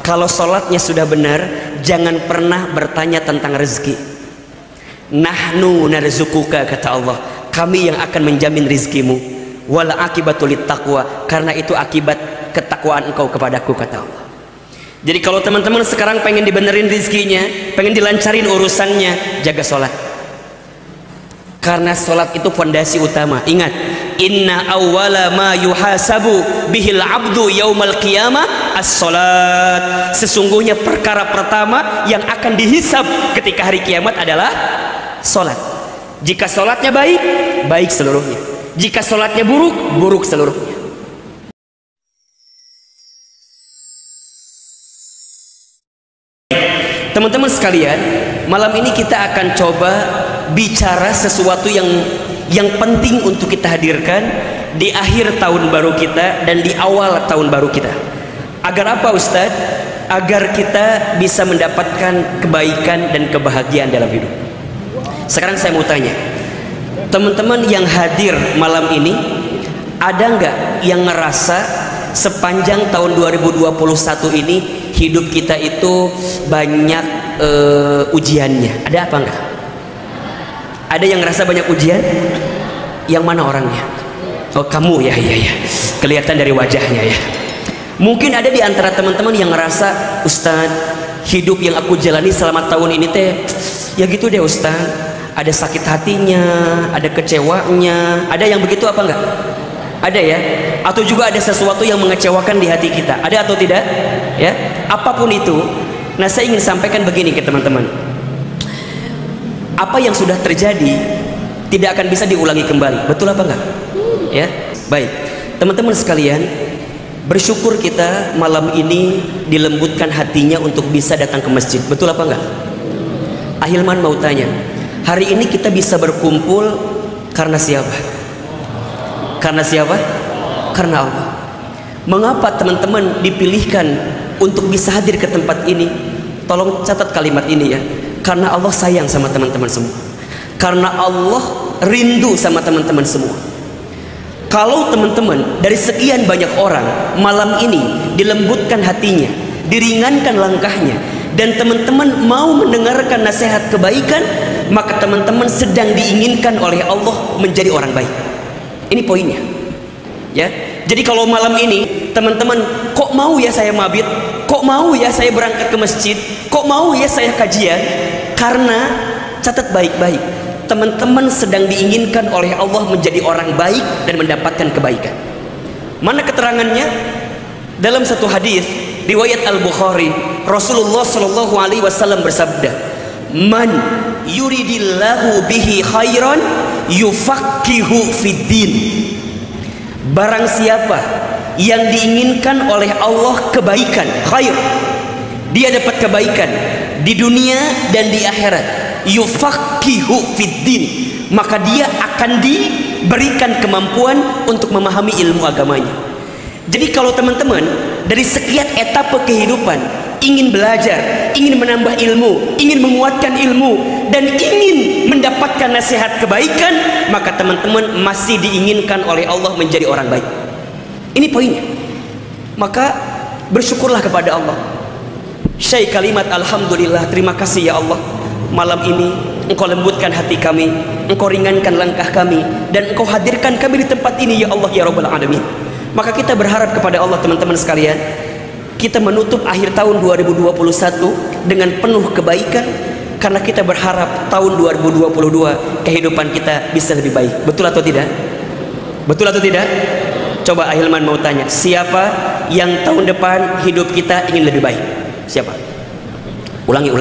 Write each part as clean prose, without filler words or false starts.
Kalau sholatnya sudah benar, jangan pernah bertanya tentang rezeki. Nahnu narzukuka, kata Allah, kami yang akan menjamin rizkimu. Wal akibatul taqwa, karena itu akibat ketakwaan engkau kepadaku, kata Allah. Jadi kalau teman-teman sekarang pengen dibenerin rizkinya, pengen dilancarin urusannya, jaga sholat. Karena sholat itu fondasi utama. Ingat, inna awwala ma yuhasabu bihil abdu yaumal qiyamah as-sholat. Sesungguhnya perkara pertama yang akan dihisab ketika hari kiamat adalah sholat. Jika sholatnya baik, baik seluruhnya. Jika sholatnya buruk, buruk seluruhnya. Teman-teman sekalian, malam ini kita akan coba bicara sesuatu yang penting untuk kita hadirkan di akhir tahun baru kita dan di awal tahun baru kita. Agar apa, Ustadz? Agar kita bisa mendapatkan kebaikan dan kebahagiaan dalam hidup. Sekarang saya mau tanya, teman-teman yang hadir malam ini, ada nggak yang ngerasa sepanjang tahun 2021 ini hidup kita itu banyak ujiannya? Ada apa enggak? Ada yang ngerasa banyak ujian? Yang mana orangnya? Oh, kamu ya, iya. Kelihatan dari wajahnya ya. Mungkin ada di antara teman-teman yang ngerasa, Ustadz, hidup yang aku jalani selama tahun ini teh, ya gitu deh Ustadz. Ada sakit hatinya, ada kecewanya, ada yang begitu apa enggak? Ada ya? Atau juga ada sesuatu yang mengecewakan di hati kita, ada atau tidak? Ya, apapun itu. Nah, saya ingin sampaikan begini ke teman-teman. Apa yang sudah terjadi tidak akan bisa diulangi kembali. Betul apa enggak? Ya, baik. Teman-teman sekalian, bersyukur kita malam ini dilembutkan hatinya untuk bisa datang ke masjid. Betul apa enggak? Ahilman mau tanya, hari ini kita bisa berkumpul karena siapa? Karena siapa? Karena Allah. Mengapa teman-teman dipilihkan untuk bisa hadir ke tempat ini? Tolong catat kalimat ini ya. Karena Allah sayang sama teman-teman semua. Karena Allah rindu sama teman-teman semua. Kalau teman-teman dari sekian banyak orang malam ini dilembutkan hatinya, diringankan langkahnya, dan teman-teman mau mendengarkan nasihat kebaikan, maka teman-teman sedang diinginkan oleh Allah menjadi orang baik. Ini poinnya ya. Jadi kalau malam ini teman-teman, kok mau ya saya mabit, kok mau ya saya berangkat ke masjid, kok mau ya saya kajian? Karena catat baik-baik, teman-teman sedang diinginkan oleh Allah menjadi orang baik dan mendapatkan kebaikan. Mana keterangannya? Dalam satu hadis riwayat Al-Bukhari, Rasulullah Shallallahu Alaihi Wasallam bersabda, "Man yuridillahu bihi khairan yufaqihu fiddin." Barang siapa yang diinginkan oleh Allah kebaikan, khair, dia dapat kebaikan di dunia dan di akhirat. Yufaqihu fiddin, maka dia akan diberikan kemampuan untuk memahami ilmu agamanya. Jadi kalau teman-teman dari sekian etapa kehidupan ingin belajar, ingin menambah ilmu, ingin menguatkan ilmu, dan ingin mendapatkan nasihat kebaikan, maka teman-teman masih diinginkan oleh Allah menjadi orang baik. Ini poinnya. Maka bersyukurlah kepada Allah. Syai kalimat alhamdulillah, terima kasih ya Allah, malam ini Engkau lembutkan hati kami, Engkau ringankan langkah kami, dan Engkau hadirkan kami di tempat ini ya Allah ya Rabbal Alamin. Maka kita berharap kepada Allah teman-teman sekalian, kita menutup akhir tahun 2021 dengan penuh kebaikan, karena kita berharap tahun 2022 kehidupan kita bisa lebih baik. Betul atau tidak? Betul atau tidak? Coba Ahilman mau tanya, siapa yang tahun depan hidup kita ingin lebih baik? Siapa? Ulangi.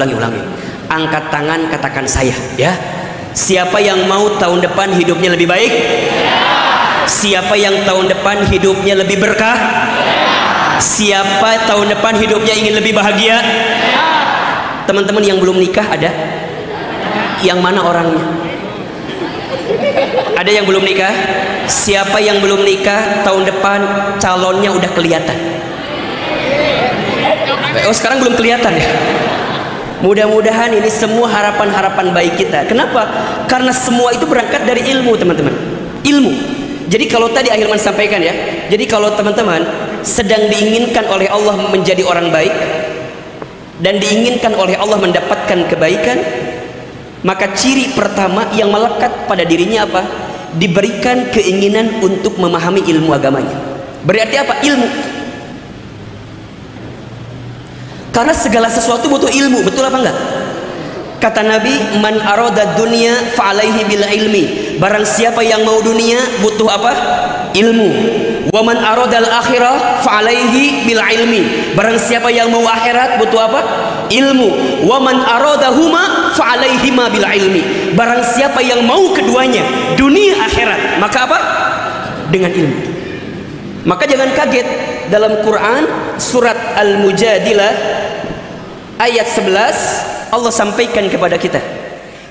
Angkat tangan, katakan saya ya. Siapa yang mau tahun depan hidupnya lebih baik? Siapa yang tahun depan hidupnya lebih berkah? Siapa tahun depan hidupnya ingin lebih bahagia? Teman-teman yang belum nikah ada? Yang mana orangnya? Ada yang belum nikah? Siapa yang belum nikah tahun depan calonnya udah kelihatan? Oh, sekarang belum kelihatan ya? Mudah-mudahan ini semua harapan-harapan baik kita. Kenapa? Karena semua itu berangkat dari ilmu teman-teman. Ilmu. Jadi kalau tadi Ahilman sampaikan ya, jadi kalau teman-teman sedang diinginkan oleh Allah menjadi orang baik, dan diinginkan oleh Allah mendapatkan kebaikan, maka ciri pertama yang melekat pada dirinya apa? Diberikan keinginan untuk memahami ilmu agamanya. Berarti apa? Ilmu. Karena segala sesuatu butuh ilmu, betul apa enggak? Kata Nabi, man arada dunya fa'alaihi bil ilmi. Barang siapa yang mau dunia butuh apa? Ilmu. Wa man aradal akhirah fa'alaihi bil ilmi. Barang siapa yang mau akhirat butuh apa? Ilmu. Wa man aradahuma fa'alaihima bil ilmi. Barang siapa yang mau keduanya, dunia akhirat, maka apa? Dengan ilmu. Maka jangan kaget, dalam Quran surat Al-Mujadilah ayat 11 Allah sampaikan kepada kita,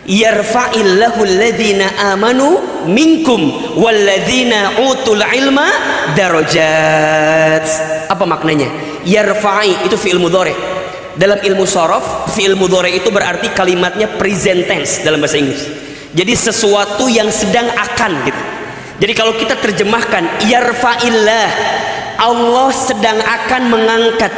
yarfa'illahu alladhina amanu minkum walladhina utul ilma darajat. Apa maknanya? Yarfa'i itu fi'il mudhari'. Dalam ilmu sharaf, fi'il mudhari' itu berarti kalimatnya present tense dalam bahasa Inggris. Jadi sesuatu yang sedang akan gitu. Jadi kalau kita terjemahkan yarfa'illah, Allah sedang akan mengangkat.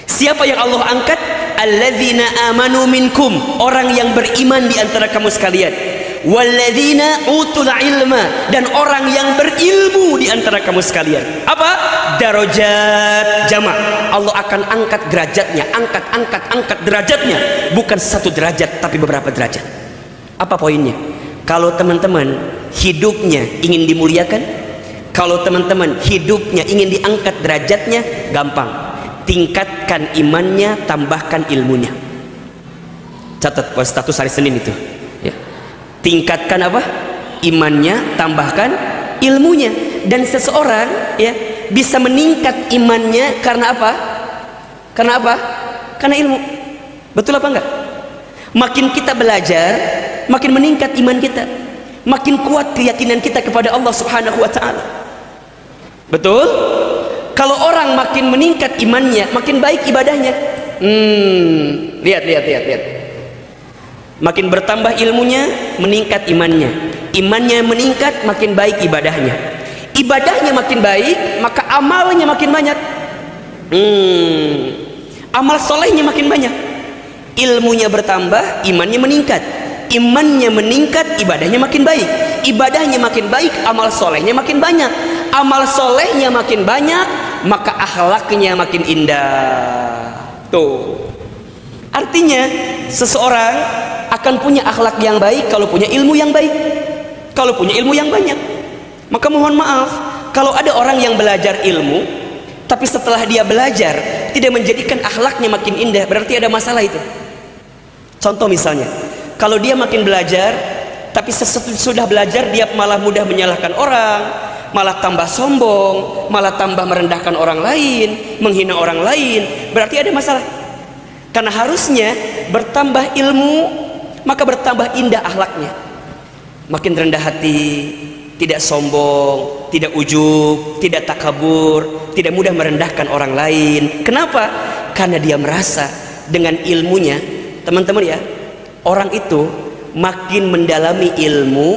Siapa yang Allah angkat? Alladzina amanu minkum, orang yang beriman di antara kamu sekalian. Walladzina utul ilma, dan orang yang berilmu di antara kamu sekalian. Apa? Darajat jama'. Allah akan angkat derajatnya, angkat derajatnya, bukan satu derajat tapi beberapa derajat. Apa poinnya? Kalau teman-teman hidupnya ingin dimuliakan, kalau teman-teman hidupnya ingin diangkat derajatnya, gampang. Tingkatkan imannya, tambahkan ilmunya. Catat buat status hari Senin itu ya. Tingkatkan apa? Imannya, tambahkan ilmunya. Dan seseorang ya bisa meningkat imannya karena apa? Karena apa? Karena ilmu. Betul apa enggak? Makin kita belajar, makin meningkat iman kita, makin kuat keyakinan kita kepada Allah Subhanahu wa ta'ala. Betul? Kalau orang makin meningkat imannya, makin baik ibadahnya. Lihat. Makin bertambah ilmunya, meningkat imannya. Imannya meningkat, makin baik ibadahnya. Ibadahnya makin baik, maka amalnya makin banyak. Amal solehnya makin banyak. Ilmunya bertambah, imannya meningkat. Imannya meningkat, ibadahnya makin baik. Ibadahnya makin baik, amal solehnya makin banyak. Amal solehnya makin banyak, maka akhlaknya makin indah. Tuh. Artinya seseorang akan punya akhlak yang baik kalau punya ilmu yang baik, kalau punya ilmu yang banyak. Maka mohon maaf kalau ada orang yang belajar ilmu tapi setelah dia belajar tidak menjadikan akhlaknya makin indah, berarti ada masalah itu. Contoh misalnya, kalau dia makin belajar tapi sesudah belajar dia malah mudah menyalahkan orang, malah tambah sombong, malah tambah merendahkan orang lain, menghina orang lain, berarti ada masalah. Karena harusnya bertambah ilmu maka bertambah indah akhlaknya, makin rendah hati, tidak sombong, tidak ujub, tidak takabur, tidak mudah merendahkan orang lain. Kenapa? Karena dia merasa dengan ilmunya, teman-teman ya, orang itu makin mendalami ilmu,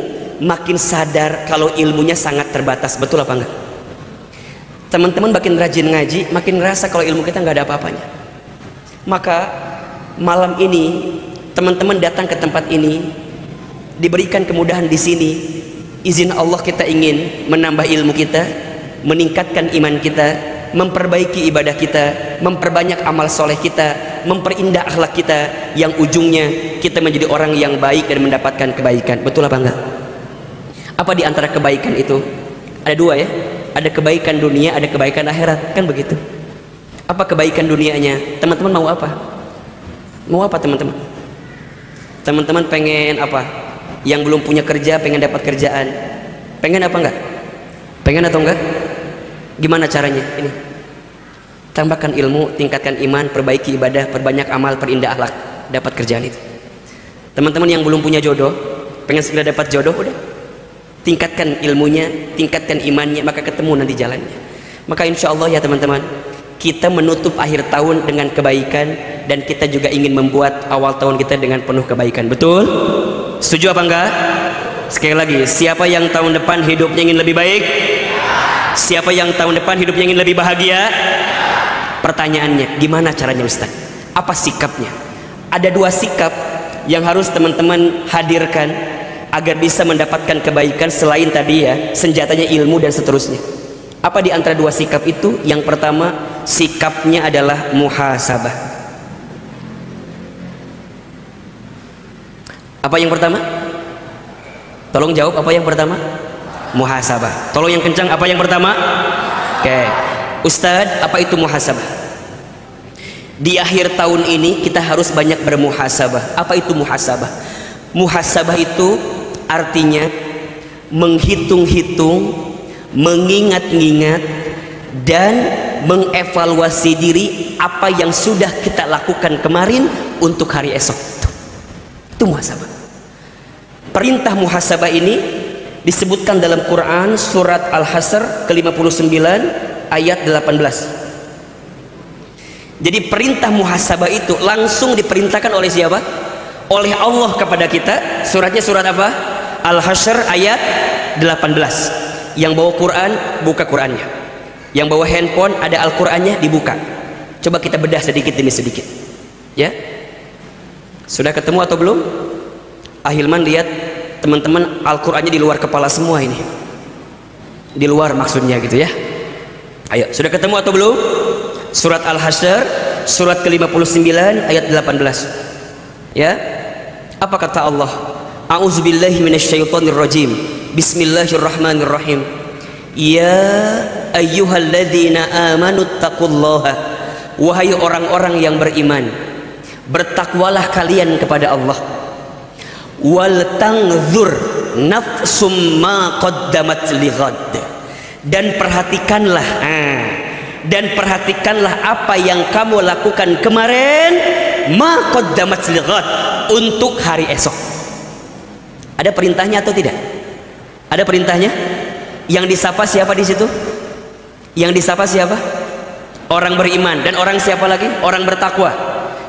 makin sadar kalau ilmunya sangat terbatas. Betul apa enggak? Teman-teman makin rajin ngaji, makin ngerasa kalau ilmu kita nggak ada apa-apanya. Maka malam ini teman-teman datang ke tempat ini, diberikan kemudahan di sini. Izin Allah kita ingin menambah ilmu kita, meningkatkan iman kita, memperbaiki ibadah kita, memperbanyak amal soleh kita, memperindah akhlak kita, yang ujungnya kita menjadi orang yang baik dan mendapatkan kebaikan. Betul apa enggak? Apa di antara kebaikan itu? Ada dua ya, ada kebaikan dunia, ada kebaikan akhirat, kan begitu. Apa kebaikan dunianya? Teman-teman mau apa? Mau apa teman-teman? Teman-teman pengen apa? Yang belum punya kerja pengen dapat kerjaan. Pengen apa enggak? Pengen atau enggak? Gimana caranya? Ini, tambahkan ilmu, tingkatkan iman, perbaiki ibadah, perbanyak amal, perindah akhlak, dapat kerjaan itu. Teman-teman yang belum punya jodoh, pengen segera dapat jodoh, udah tingkatkan ilmunya, tingkatkan imannya, maka ketemu nanti jalannya. Maka insya Allah ya teman-teman, kita menutup akhir tahun dengan kebaikan, dan kita juga ingin membuat awal tahun kita dengan penuh kebaikan. Betul? Setuju apa enggak? Sekali lagi, siapa yang tahun depan hidupnya ingin lebih baik? Siapa yang tahun depan hidupnya ingin lebih bahagia? Pertanyaannya, gimana caranya Ustaz? Apa sikapnya? Ada dua sikap yang harus teman-teman hadirkan agar bisa mendapatkan kebaikan selain tadi ya, senjatanya ilmu dan seterusnya. Apa di antara dua sikap itu? Yang pertama, sikapnya adalah muhasabah. Apa yang pertama? Tolong jawab, apa yang pertama? Muhasabah. Tolong yang kencang, apa yang pertama? Oke. Ustadz, apa itu muhasabah? Di akhir tahun ini kita harus banyak bermuhasabah. Apa itu muhasabah? Muhasabah itu artinya menghitung-hitung, mengingat-ingat, dan mengevaluasi diri apa yang sudah kita lakukan kemarin untuk hari esok. Itu muhasabah. Perintah muhasabah ini disebutkan dalam Quran surat Al-Hasr ke-59 ayat 18. Jadi perintah muhasabah itu langsung diperintahkan oleh siapa? Oleh Allah kepada kita. Suratnya surat apa? Al-Hasr ayat 18. Yang bawa Quran, buka Qurannya. Yang bawa handphone, ada Al-Qurannya, dibuka. Coba kita bedah sedikit demi sedikit. Ya? Sudah ketemu atau belum? Ahilman lihat teman-teman, Al-Qurannya di luar kepala semua ini. Di luar maksudnya gitu ya. Ayo, sudah ketemu atau belum? Surat Al-Hasr, surat ke-59 ayat 18. Ya. Apa kata Allah? A'udzubillahi minasyaitonirrajim. Bismillahirrahmanirrahim. Ya ayyuhalladzina amanu taqullaha. Wahai orang-orang yang beriman, bertakwalah kalian kepada Allah. Wal tangzur nafsum ma qaddamat lighad. Dan perhatikanlah apa yang kamu lakukan kemarin, ma qaddamat lighad, untuk hari esok. Ada perintahnya atau tidak? Ada perintahnya? Yang disapa siapa di situ? Yang disapa siapa? Orang beriman. Dan orang siapa lagi? Orang bertakwa.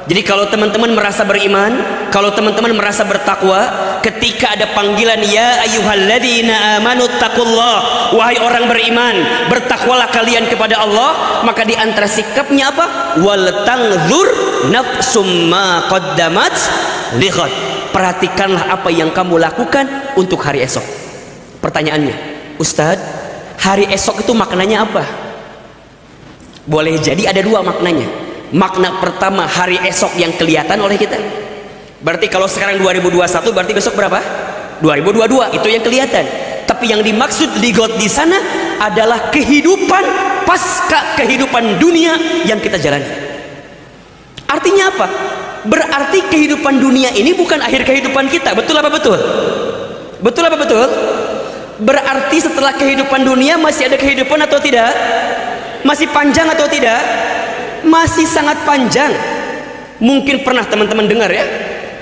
Jadi kalau teman-teman merasa beriman, kalau teman-teman merasa bertakwa, ketika ada panggilan ya ayyuhalladzina amanu taqullah, wahai orang beriman, bertakwalah kalian kepada Allah, maka di antara sikapnya apa? Wal tangzur nafsum ma qaddamat lighad. Perhatikanlah apa yang kamu lakukan untuk hari esok. Pertanyaannya, Ustadz, hari esok itu maknanya apa? Boleh jadi ada dua maknanya. Makna pertama, hari esok yang kelihatan oleh kita. Berarti kalau sekarang 2021, berarti besok berapa? 2022, itu yang kelihatan. Tapi yang dimaksud lighad di sana adalah kehidupan pasca kehidupan dunia yang kita jalani. Artinya apa? Berarti kehidupan dunia ini bukan akhir kehidupan kita. Betul apa betul? Betul apa betul? Berarti setelah kehidupan dunia masih ada kehidupan atau tidak? Masih panjang atau tidak? Masih sangat panjang. Mungkin pernah teman-teman dengar ya,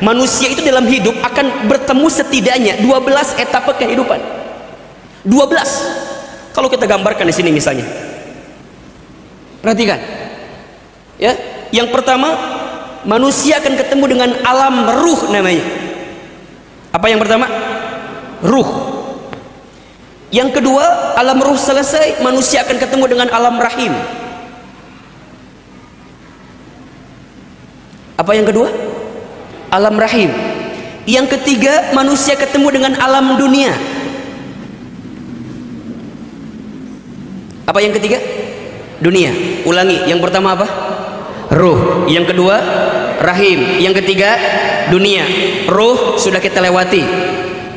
manusia itu dalam hidup akan bertemu setidaknya 12 etapa kehidupan. 12. Kalau kita gambarkan di sini misalnya, perhatikan ya. Yang pertama, manusia akan ketemu dengan alam ruh namanya. Apa yang pertama? Ruh. Yang kedua, alam ruh selesai, manusia akan ketemu dengan alam rahim. Apa yang kedua? Alam rahim. Yang ketiga, manusia ketemu dengan alam dunia. Apa yang ketiga? Dunia. Ulangi, yang pertama apa? Ruh. Yang kedua, rahim. Yang ketiga, dunia. Ruh sudah kita lewati,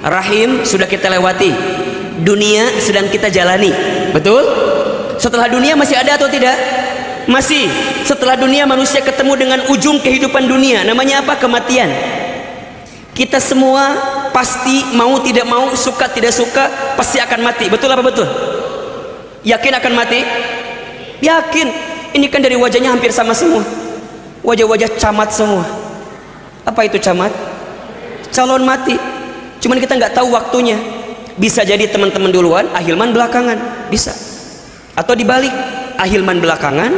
rahim sudah kita lewati, dunia sedang kita jalani. Betul? Setelah dunia masih ada atau tidak? Masih. Setelah dunia manusia ketemu dengan ujung kehidupan dunia. Namanya apa? Kematian. Kita semua pasti mau tidak mau, suka tidak suka, pasti akan mati. Betul apa betul? Yakin akan mati? Yakin. Ini kan dari wajahnya hampir sama semua. Wajah-wajah camat semua. Apa itu camat? Calon mati. Cuman kita nggak tahu waktunya. Bisa jadi teman-teman duluan, Ahilman belakangan. Bisa. Atau dibalik, Ahilman belakangan,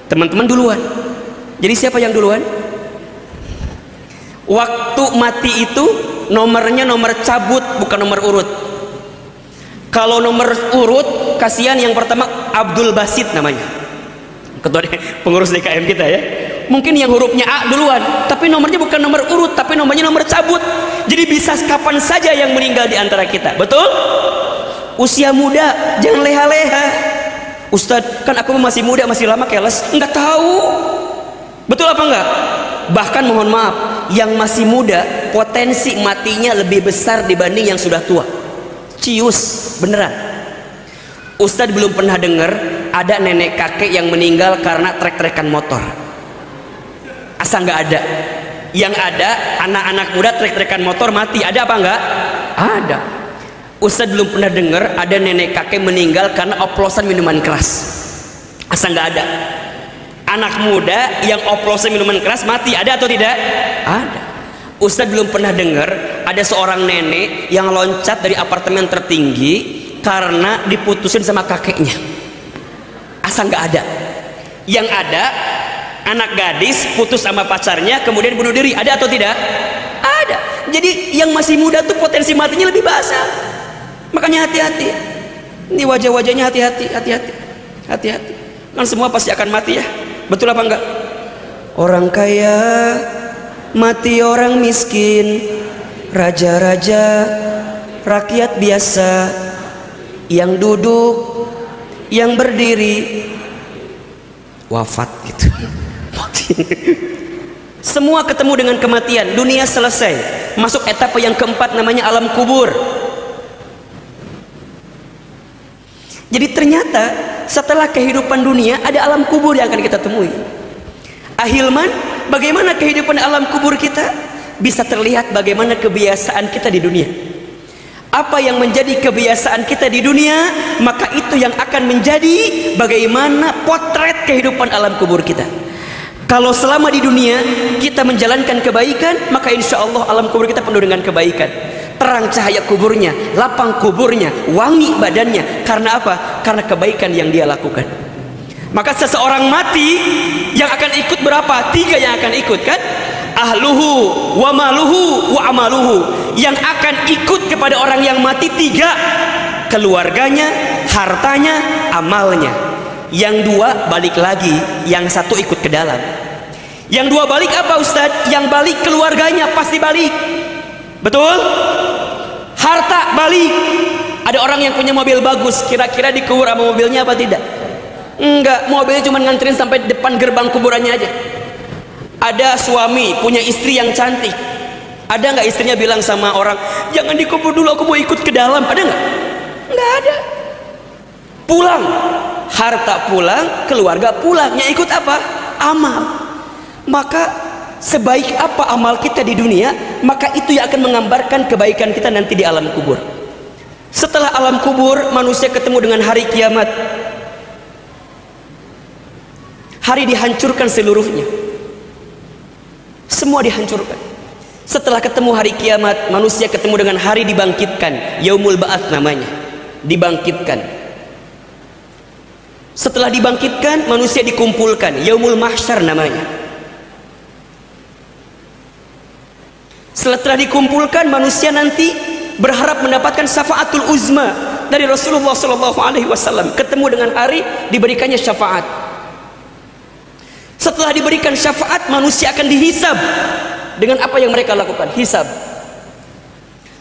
teman-teman duluan. Jadi siapa yang duluan? Waktu mati itu nomornya nomor cabut, bukan nomor urut. Kalau nomor urut, kasihan yang pertama Abdul Basit namanya, ketua pengurus DKM kita ya. Mungkin yang hurufnya A duluan, tapi nomornya bukan nomor urut, tapi nomornya nomor cabut. Jadi bisa kapan saja yang meninggal di antara kita. Betul? Usia muda, jangan leha-leha. Ustadz, kan aku masih muda, masih lama, keles. Enggak tahu. Betul apa enggak? Bahkan mohon maaf, yang masih muda potensi matinya lebih besar dibanding yang sudah tua. Cius, beneran. Ustadz belum pernah dengar ada nenek kakek yang meninggal karena trek-trekan motor. Asal nggak ada. Yang ada anak-anak muda trek-trekan motor mati. Ada apa enggak? Ada. Ustadz belum pernah dengar ada nenek kakek meninggal karena oplosan minuman keras. Asal nggak ada. Anak muda yang oplosan minuman keras mati. Ada atau tidak? Ada. Ustadz belum pernah dengar ada seorang nenek yang loncat dari apartemen tertinggi karena diputusin sama kakeknya. Asal nggak ada. Yang ada anak gadis putus sama pacarnya kemudian bunuh diri. Ada atau tidak? Ada. Jadi yang masih muda tuh potensi matinya lebih basah. Makanya hati-hati. Ini wajah-wajahnya hati-hati, hati-hati, hati-hati. Kan semua pasti akan mati ya. Betul apa enggak? Orang kaya mati, orang miskin, raja-raja, rakyat biasa, yang duduk, yang berdiri, wafat gitu. Mati. Semua ketemu dengan kematian. Dunia selesai, masuk etapa yang keempat, namanya alam kubur. Jadi ternyata setelah kehidupan dunia ada alam kubur yang akan kita temui. Ahilman, bagaimana kehidupan alam kubur kita? Bisa terlihat bagaimana kebiasaan kita di dunia. Apa yang menjadi kebiasaan kita di dunia, maka itu yang akan menjadi bagaimana potret kehidupan alam kubur kita. Kalau selama di dunia kita menjalankan kebaikan, maka insya Allah alam kubur kita penuh dengan kebaikan. Terang cahaya kuburnya, lapang kuburnya, wangi badannya. Karena apa? Karena kebaikan yang dia lakukan. Maka seseorang mati, yang akan ikut berapa? 3 yang akan ikut kan? Ahluhu, wa maluhu, wa amaluhu. Yang akan ikut kepada orang yang mati 3: keluarganya, hartanya, amalnya. Yang 2 balik lagi, yang 1 ikut ke dalam. Yang 2 balik apa Ustadz? Yang balik keluarganya pasti balik. Betul? Harta balik. Ada orang yang punya mobil bagus, kira-kira dikubur sama mobilnya apa tidak? Enggak, mobilnya cuma nganterin sampai depan gerbang kuburannya aja. Ada suami punya istri yang cantik, ada nggak istrinya bilang sama orang, jangan dikubur dulu, aku mau ikut ke dalam? Ada nggak? Nggak ada. Pulang, harta pulang, keluarga pulang. Yang ikut apa? Amal. Maka sebaik apa amal kita di dunia, maka itu yang akan menggambarkan kebaikan kita nanti di alam kubur. Setelah alam kubur, manusia ketemu dengan hari kiamat. Hari dihancurkan seluruhnya, semua dihancurkan. Setelah ketemu hari kiamat, manusia ketemu dengan hari dibangkitkan, yaumul ba'ats namanya, dibangkitkan. Setelah dibangkitkan, manusia dikumpulkan, yaumul mahsyar namanya. Setelah dikumpulkan, manusia nanti berharap mendapatkan syafaatul uzma dari Rasulullah SAW. Ketemu dengan hari diberikannya syafaat. Setelah diberikan syafaat, manusia akan dihisab dengan apa yang mereka lakukan, hisab.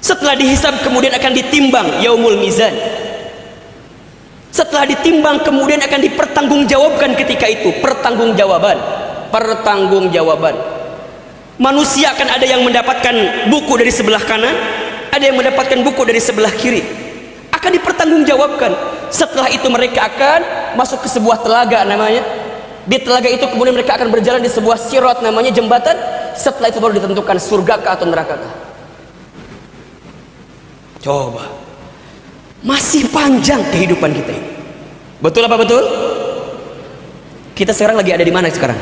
Setelah dihisab, kemudian akan ditimbang, yaumul mizan. Setelah ditimbang, kemudian akan dipertanggungjawabkan ketika itu, pertanggungjawaban. Manusia akan ada yang mendapatkan buku dari sebelah kanan, ada yang mendapatkan buku dari sebelah kiri. Akan dipertanggungjawabkan. Setelah itu mereka akan masuk ke sebuah telaga namanya. Di telaga itu kemudian mereka akan berjalan di sebuah sirat namanya jembatan. Setelah itu baru ditentukan surga kah atau neraka kah. Coba, masih panjang kehidupan kita ini. Betul apa betul? Kita sekarang lagi ada di mana sekarang?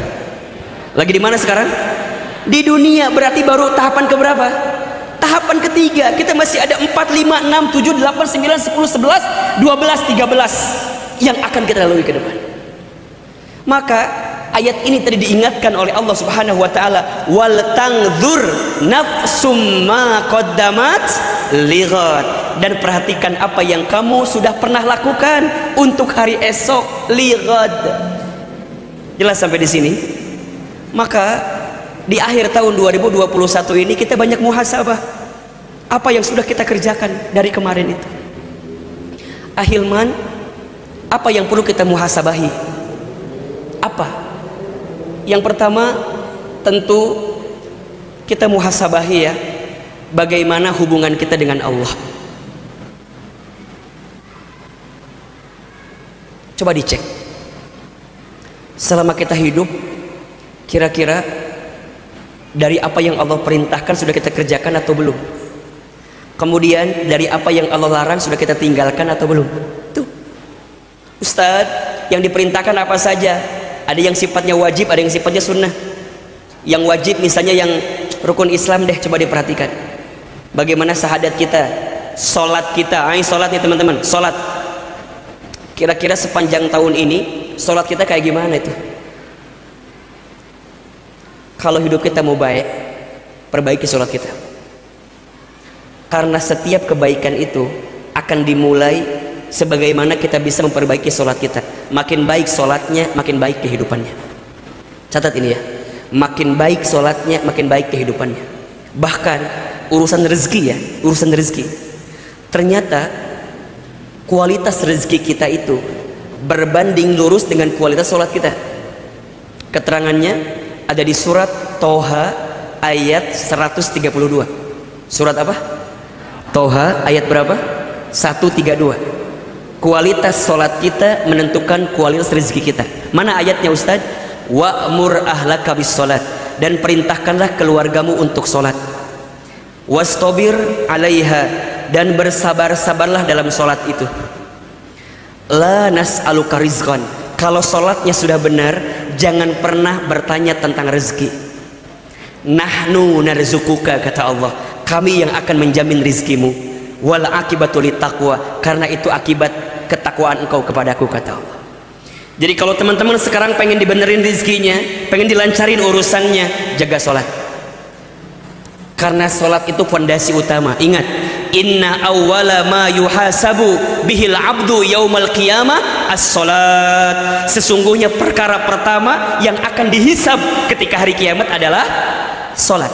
Lagi di mana sekarang? Di dunia. Berarti baru tahapan keberapa? Tahapan ketiga. Kita masih ada 4, 5, 6, 7, 8, 9, 10, 11, 12, 13 yang akan kita lalui ke depan. Maka ayat ini tadi diingatkan oleh Allah Subhanahu wa taala, wal tangzur nafsum ma qaddamat lighad, dan perhatikan apa yang kamu sudah pernah lakukan untuk hari esok, lighad. Jelas sampai di sini? Maka di akhir tahun 2021 ini kita banyak muhasabah. Apa yang sudah kita kerjakan dari kemarin itu? Ahilman, apa yang perlu kita muhasabahi? Apa? Yang pertama, tentu kita muhasabahi ya, bagaimana hubungan kita dengan Allah. Coba dicek. Selama kita hidup, kira-kira dari apa yang Allah perintahkan sudah kita kerjakan atau belum? Kemudian dari apa yang Allah larang sudah kita tinggalkan atau belum? Tuh, Ustadz, yang diperintahkan apa saja? Ada yang sifatnya wajib, ada yang sifatnya sunnah. Yang wajib misalnya yang rukun Islam deh, coba diperhatikan. Bagaimana syahadat kita, sholat kita, sholat nih teman-teman, sholat. Kira-kira sepanjang tahun ini, sholat kita kayak gimana itu? Kalau hidup kita mau baik, perbaiki sholat kita. Karena setiap kebaikan itu akan dimulai sebagaimana kita bisa memperbaiki sholat kita. Makin baik sholatnya, makin baik kehidupannya. Catat ini ya, makin baik sholatnya, makin baik kehidupannya. Bahkan urusan rezeki ya, urusan rezeki, ternyata kualitas rezeki kita itu berbanding lurus dengan kualitas sholat kita. Keterangannya ada di surat Toha ayat 132. Surat apa? Toha ayat berapa? 132. Kualitas sholat kita menentukan kualitas rezeki kita. Mana ayatnya Ustaz? Wa'mur ahlaka bis sholat, dan perintahkanlah keluargamu untuk sholat. Wastabir alaiha, dan bersabar-sabarlah dalam sholat itu. La nas'aluka rizqan, kalau sholatnya sudah benar, jangan pernah bertanya tentang rezeki. Nahnu narzukuka, kata Allah, kami yang akan menjamin rizkimu. Wal akibatu littaqwa, karena itu akibat ketakwaan engkau kepadaku, kata Allah. Jadi kalau teman-teman sekarang pengen dibenerin rizkinya, pengen dilancarin urusannya, jaga sholat. Karena sholat itu fondasi utama. Ingat, inna awwala ma yuhasabu bihil abdu yaumal qiyamah as-sholat. Sesungguhnya perkara pertama yang akan dihisab ketika hari kiamat adalah sholat.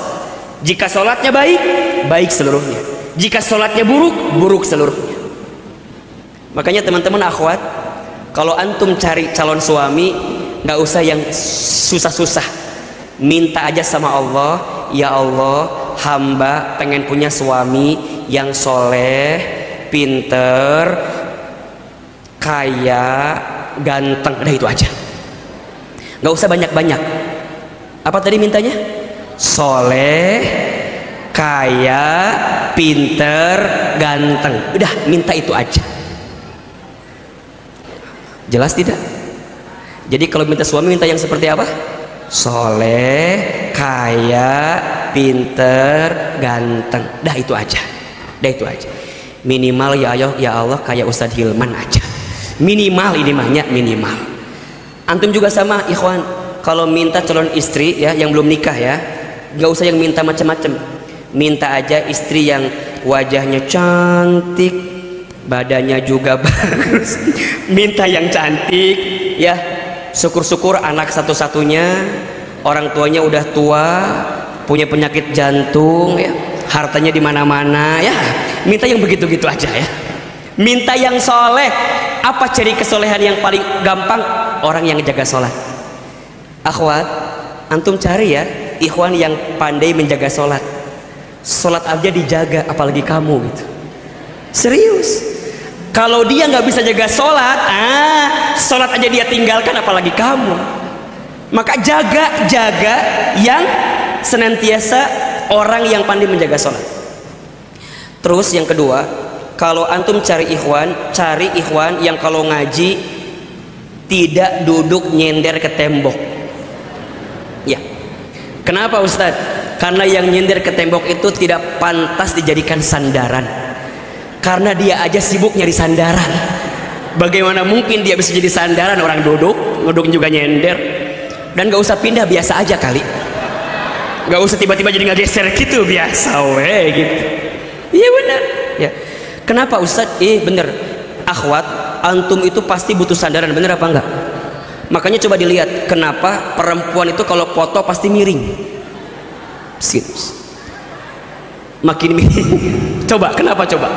Jika sholatnya baik, baik seluruhnya. Jika sholatnya buruk, buruk seluruhnya. Makanya teman-teman akhwat, kalau antum cari calon suami, nggak usah yang susah-susah. Minta aja sama Allah, ya Allah, hamba pengen punya suami yang soleh, pinter, kaya, ganteng. Udah itu aja, nggak usah banyak-banyak. Apa tadi mintanya? Soleh, kaya, pinter, ganteng. Udah, minta itu aja. Jelas tidak? Jadi kalau minta suami, minta yang seperti apa? Soleh, kaya, pinter, ganteng. Dah itu aja. Dah itu aja. Minimal ya Allah kayak Ustadz Hilman aja. Minimal ini mahnya minimal. Antum juga sama ikhwan. Kalau minta calon istri ya yang belum nikah ya, nggak usah yang minta macam-macam. Minta aja istri yang wajahnya cantik, badannya juga bagus. Minta yang cantik ya. Syukur-syukur anak satu-satunya, orang tuanya udah tua, punya penyakit jantung ya, hartanya di mana-mana ya. Minta yang begitu-gitu aja ya. Minta yang soleh. Apa ciri kesolehan yang paling gampang? Orang yang jaga sholat. Akhwat, antum cari ya ikhwan yang pandai menjaga sholat. Sholat aja dijaga, apalagi kamu gitu. Serius. Kalau dia nggak bisa jaga sholat, sholat aja dia tinggalkan, apalagi kamu. Maka jaga yang senantiasa orang yang pandai menjaga sholat. Terus yang kedua, kalau antum cari ikhwan yang kalau ngaji tidak duduk nyender ke tembok. Ya. Kenapa Ustadz? Karena yang nyender ke tembok itu tidak pantas dijadikan sandaran. Karena dia aja sibuk nyari sandaran. Bagaimana mungkin dia bisa jadi sandaran? Orang duduk juga nyender. Dan gak usah pindah, biasa aja kali. Gak usah tiba-tiba jadi nggak geser gitu, biasa weh gitu. Iya benar. Ya. Kenapa Ustadz? Bener. Akhwat, antum itu pasti butuh sandaran, bener apa enggak? Makanya coba dilihat kenapa perempuan itu kalau foto pasti miring. Makin miring. Coba kenapa coba?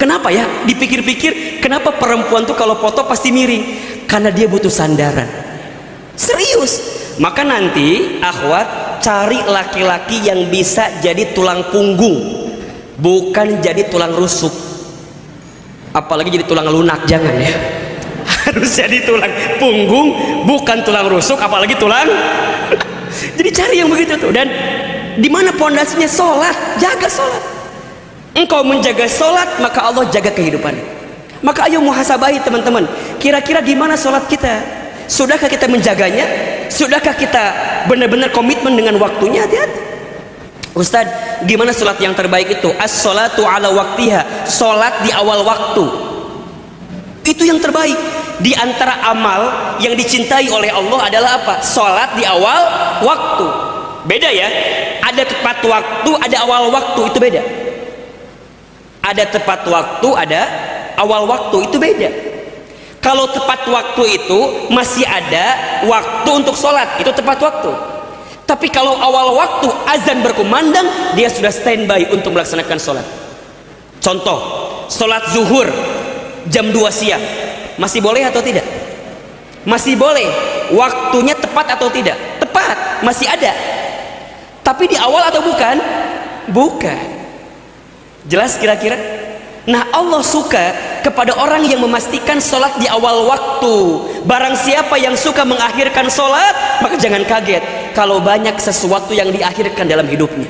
Kenapa ya? Dipikir-pikir kenapa perempuan tuh kalau foto pasti miring? Karena dia butuh sandaran. Serius. Maka nanti akhwat cari laki-laki yang bisa jadi tulang punggung, bukan jadi tulang rusuk. Apalagi jadi tulang lunak, jangan ya. Harus jadi tulang punggung, bukan tulang rusuk, apalagi tulang. Jadi cari yang begitu tuh. Dan di mana pondasinya? Sholat. Jaga sholat. Engkau menjaga sholat, maka Allah jaga kehidupan. Maka ayo muhasabahi teman-teman, kira-kira gimana sholat kita? Sudahkah kita menjaganya? Sudahkah kita benar-benar komitmen dengan waktunya? Hati-hati. Ustadz, gimana sholat yang terbaik itu? As-sholatu ala waktiha. Sholat di awal waktu, itu yang terbaik. Di antara amal yang dicintai oleh Allah adalah apa? Sholat di awal waktu. Beda ya. Ada tepat waktu, ada awal waktu, itu beda. Ada tepat waktu, ada awal waktu, itu beda. Kalau tepat waktu itu masih ada waktu untuk sholat, itu tepat waktu. Tapi kalau awal waktu azan berkumandang, dia sudah standby untuk melaksanakan sholat. Contoh, sholat zuhur jam 2 siang, masih boleh atau tidak? Masih boleh. Waktunya tepat atau tidak? Tepat, masih ada. Tapi di awal atau bukan? Bukan. Jelas kira-kira? Nah, Allah suka kepada orang yang memastikan sholat di awal waktu. Barang siapa yang suka mengakhirkan sholat, maka jangan kaget kalau banyak sesuatu yang diakhirkan dalam hidupnya.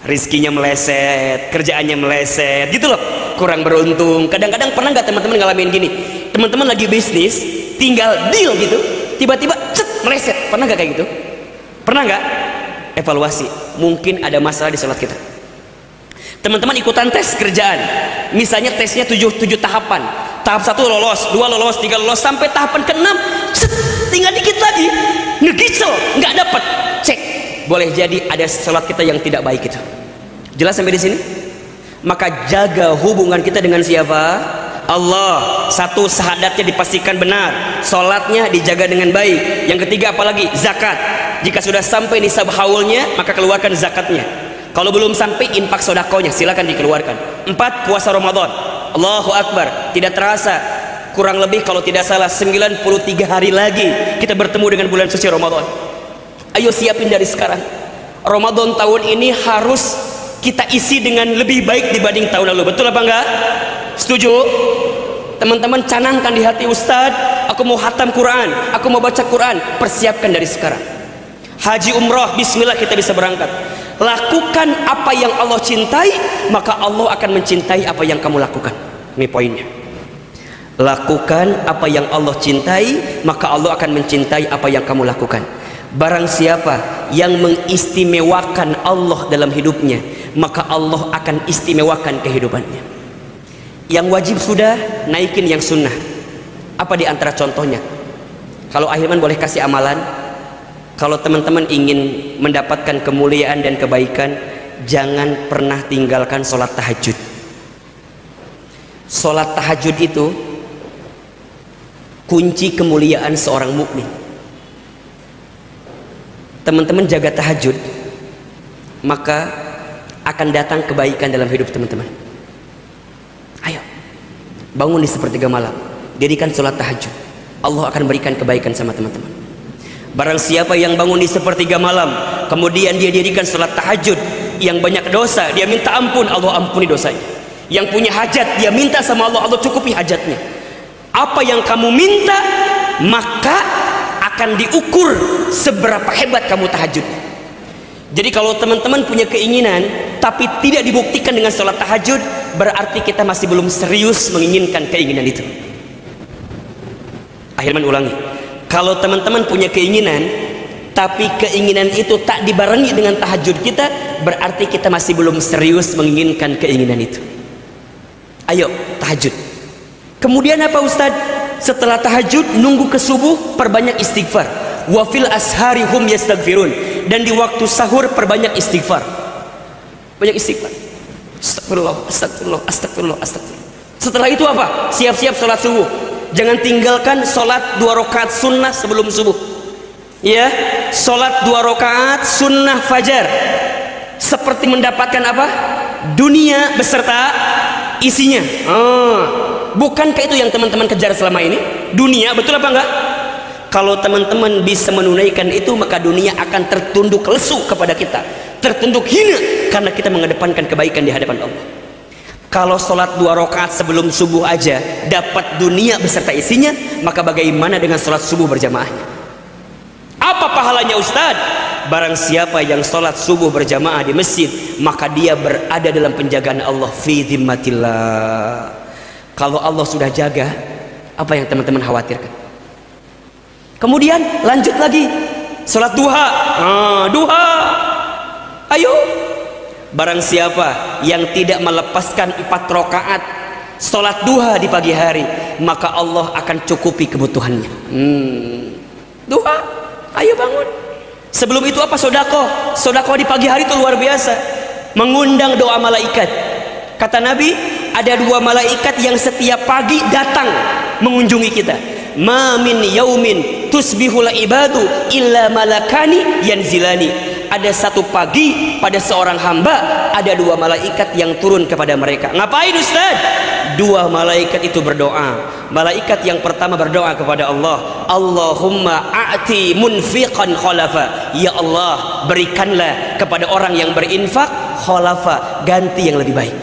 Rizkinya meleset, kerjaannya meleset, gitu loh. Kurang beruntung. Kadang-kadang pernah nggak teman-teman ngalamin gini? Teman-teman lagi bisnis, tinggal deal gitu, tiba-tiba cet, meleset. Pernah nggak kayak gitu? Pernah nggak? Evaluasi. Mungkin ada masalah di sholat kita. Teman-teman ikutan tes kerjaan, misalnya tesnya 7 tahapan. Tahap 1 lolos, 2 lolos, 3 lolos, sampai tahapan ke-6 cet, tinggal dikit lagi, ngegicel, nggak dapat. Cek, boleh jadi ada sholat kita yang tidak baik itu. Jelas sampai di sini? Maka jaga hubungan kita dengan siapa? Allah. Satu, syahadatnya dipastikan benar, sholatnya dijaga dengan baik. Yang ketiga apalagi? Zakat. Jika sudah sampai nisab haulnya, maka keluarkan zakatnya. Kalau belum sampai, infak sodakonya silakan dikeluarkan. 4, puasa Ramadan. Allahu Akbar. Tidak terasa, kurang lebih kalau tidak salah 93 hari lagi kita bertemu dengan bulan suci Ramadan. Ayo siapin dari sekarang. Ramadan tahun ini harus kita isi dengan lebih baik dibanding tahun lalu. Betul apa enggak? Setuju? Teman-teman canangkan di hati, Ustadz, aku mau khatam Quran, aku mau baca Quran. Persiapkan dari sekarang. Haji umrah, bismillah kita bisa berangkat. Lakukan apa yang Allah cintai, maka Allah akan mencintai apa yang kamu lakukan. Ini poinnya. Lakukan apa yang Allah cintai, maka Allah akan mencintai apa yang kamu lakukan. Barang siapa yang mengistimewakan Allah dalam hidupnya, maka Allah akan istimewakan kehidupannya. Yang wajib sudah, naikin yang sunnah. Apa di antara contohnya? Kalau Ahilman boleh kasih amalan. Kalau teman-teman ingin mendapatkan kemuliaan dan kebaikan, jangan pernah tinggalkan sholat tahajud. Sholat tahajud itu kunci kemuliaan seorang mukmin. Teman-teman jaga tahajud, maka akan datang kebaikan dalam hidup teman-teman. Ayo, bangun di sepertiga malam, dirikan sholat tahajud. Allah akan berikan kebaikan sama teman-teman. Barang siapa yang bangun di sepertiga malam, kemudian dia dirikan sholat tahajud, yang banyak dosa, dia minta ampun, Allah ampuni dosanya. Yang punya hajat, dia minta sama Allah, Allah cukupi hajatnya. Apa yang kamu minta, maka akan diukur seberapa hebat kamu tahajud. Jadi kalau teman-teman punya keinginan, tapi tidak dibuktikan dengan sholat tahajud, berarti kita masih belum serius menginginkan keinginan itu. Ahilman ulangi. Kalau teman-teman punya keinginan, tapi keinginan itu tak dibarengi dengan tahajud kita, berarti kita masih belum serius menginginkan keinginan itu. Ayo tahajud. Kemudian apa Ustadz? Setelah tahajud, nunggu ke subuh, perbanyak istighfar. Wa fil ashari hum yastaghfirun. Dan di waktu sahur perbanyak istighfar. Banyak istighfar. Astagfirullah, astagfirullah, astagfirullah, astagfirullah. Setelah itu apa? Siap-siap sholat subuh. Jangan tinggalkan sholat 2 rakaat sunnah sebelum subuh. Ya, sholat 2 rakaat sunnah fajar seperti mendapatkan apa? Dunia beserta isinya. Bukankah itu yang teman-teman kejar selama ini? Dunia, betul apa enggak? Kalau teman-teman bisa menunaikan itu, maka dunia akan tertunduk lesu kepada kita, tertunduk hina, karena kita mengedepankan kebaikan di hadapan Allah. Kalau sholat 2 rakaat sebelum subuh aja dapat dunia beserta isinya, maka bagaimana dengan sholat subuh berjamaahnya? Apa pahalanya Ustaz? Barang siapa yang sholat subuh berjamaah di masjid, maka dia berada dalam penjagaan Allah, fi dhimmatillah. Kalau Allah sudah jaga, apa yang teman-teman khawatirkan? Kemudian lanjut lagi, sholat duha. Duha, ayo. Barang siapa yang tidak melepaskan 4 rakaat sholat duha di pagi hari, maka Allah akan cukupi kebutuhannya. Duha, ayo bangun. Sebelum itu apa? Sodako. Sodako di pagi hari itu luar biasa, mengundang doa malaikat. Kata Nabi, ada 2 malaikat yang setiap pagi datang mengunjungi kita. Ma min yaumin tusbihul ibadu illa malakani yanzilani. Ada satu pagi pada seorang hamba ada 2 malaikat yang turun kepada mereka. Ngapain Ustaz? 2 malaikat itu berdoa. Malaikat yang pertama berdoa kepada Allah, Allahumma a'ti munfiqan khalafa. Ya Allah, berikanlah kepada orang yang berinfak khalafa, ganti yang lebih baik.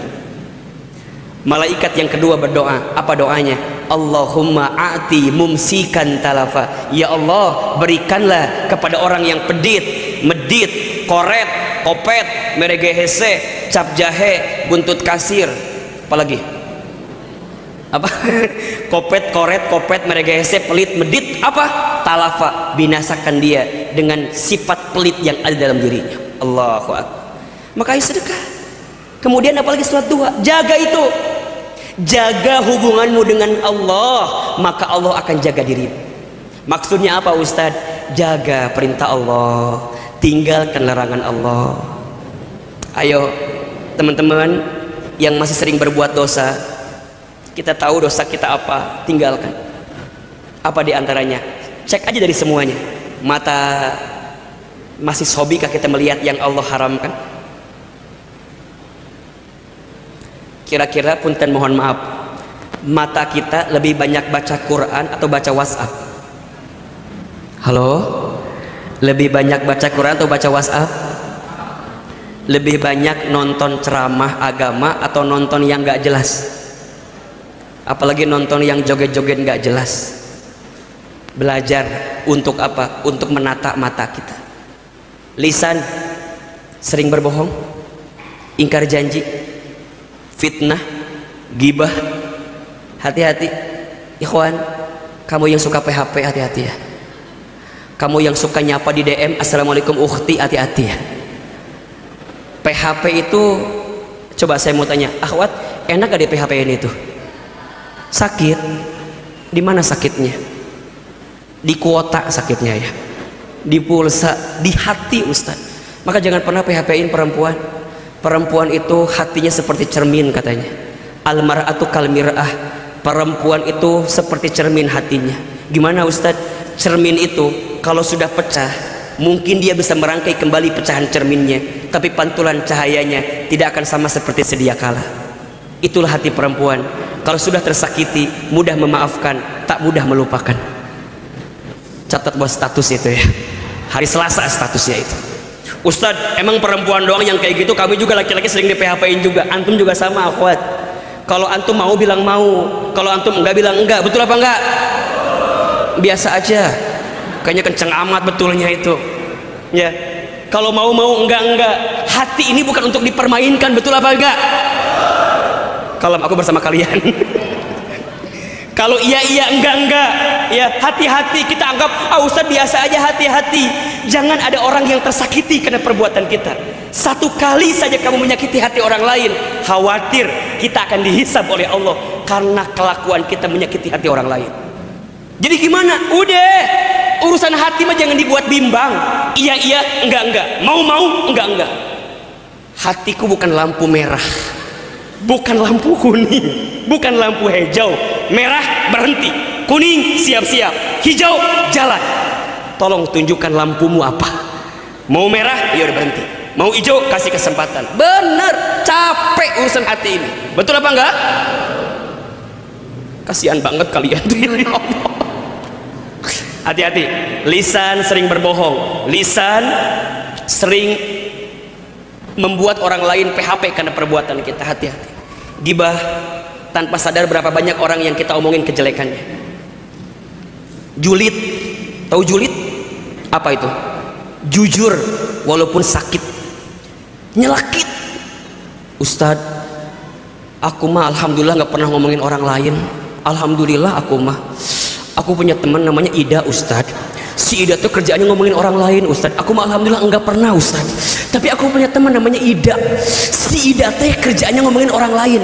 Malaikat yang kedua berdoa, apa doanya? Allahumma a'ti mumsikan talafa. Ya Allah, berikanlah kepada orang yang pedit, medit, koret, kopet, meregehese, cap jahe, buntut kasir. Apalagi? Apa? Kopet, koret, kopet, meregehese, pelit, medit, apa? Talafa, binasakan dia dengan sifat pelit yang ada dalam dirinya. Allahu akbar. Maka ayo sedekah. Kemudian apalagi sholat duha, jaga itu. Jaga hubunganmu dengan Allah, maka Allah akan jaga dirimu. Maksudnya apa Ustaz? Jaga perintah Allah, tinggalkan larangan Allah. Ayo teman-teman yang masih sering berbuat dosa, kita tahu dosa kita apa, tinggalkan. Apa diantaranya? Cek aja dari semuanya. Mata, masih hobikah kita melihat yang Allah haramkan? Kira-kira punten mohon maaf, mata kita lebih banyak baca Quran atau baca WhatsApp? Halo? Lebih banyak baca Quran atau baca WhatsApp? Lebih banyak nonton ceramah agama atau nonton yang gak jelas? Apalagi nonton yang joget-joget gak jelas. Belajar untuk apa? Untuk menata mata kita. Lisan sering berbohong, ingkar janji, fitnah, gibah. Hati-hati ikhwan, kamu yang suka PHP hati-hati ya. Kamu yang suka nyapa di DM assalamualaikum ukhti, hati-hati ya. PHP itu, coba saya mau tanya akhwat, enak gak di PHP ini tuh? Sakit? Di mana sakitnya? Di kuota sakitnya ya, di pulsa, di hati Ustaz. Maka jangan pernah PHP-in perempuan. Perempuan itu hatinya seperti cermin katanya. Al-mar'atu kal mir'ah. Perempuan itu seperti cermin hatinya. Gimana Ustaz? Cermin itu kalau sudah pecah, mungkin dia bisa merangkai kembali pecahan cerminnya, tapi pantulan cahayanya tidak akan sama seperti sedia kala. Itulah hati perempuan. Kalau sudah tersakiti, mudah memaafkan, tak mudah melupakan. Catat buat status itu ya. Hari Selasa statusnya itu. Ustadz, emang perempuan doang yang kayak gitu? Kami juga laki-laki sering di PHP-in juga. Antum juga sama akhwat. Kalau antum mau bilang mau, kalau antum enggak bilang enggak. Betul apa enggak? Biasa aja. Kayaknya kenceng amat betulnya itu. Ya. Kalau mau enggak. Hati ini bukan untuk dipermainkan, betul apa enggak? Kalau aku bersama kalian. Kalau iya enggak ya, hati-hati. Kita anggap Ustaz biasa aja, hati-hati. Jangan ada orang yang tersakiti karena perbuatan kita. Satu kali saja kamu menyakiti hati orang lain, khawatir kita akan dihisab oleh Allah karena kelakuan kita menyakiti hati orang lain. Jadi gimana? Udah, urusan hati mah jangan dibuat bimbang. Iya enggak, mau enggak. Hatiku bukan lampu merah, bukan lampu kuning, bukan lampu hijau. Merah berhenti, kuning siap-siap, hijau jalan. Tolong tunjukkan lampumu apa. Mau merah, ya udah berhenti. Mau hijau, kasih kesempatan. Bener, capek urusan hati ini. Betul apa enggak? Kasihan banget kalian tuh, ya Allah. Hati-hati, lisan sering berbohong, lisan sering membuat orang lain PHP karena perbuatan kita. Hati-hati. Gibah, tanpa sadar berapa banyak orang yang kita omongin kejelekannya. Julid, tahu julid? Apa itu? Jujur walaupun sakit, nyelakit. Ustadz, aku mah alhamdulillah nggak pernah ngomongin orang lain. Alhamdulillah aku punya teman namanya Ida Ustadz. Si Ida tuh kerjaannya ngomongin orang lain Ustadz. Aku mah alhamdulillah enggak pernah Ustadz. Tapi aku punya teman namanya Ida. Si Ida teh kerjaannya ngomongin orang lain.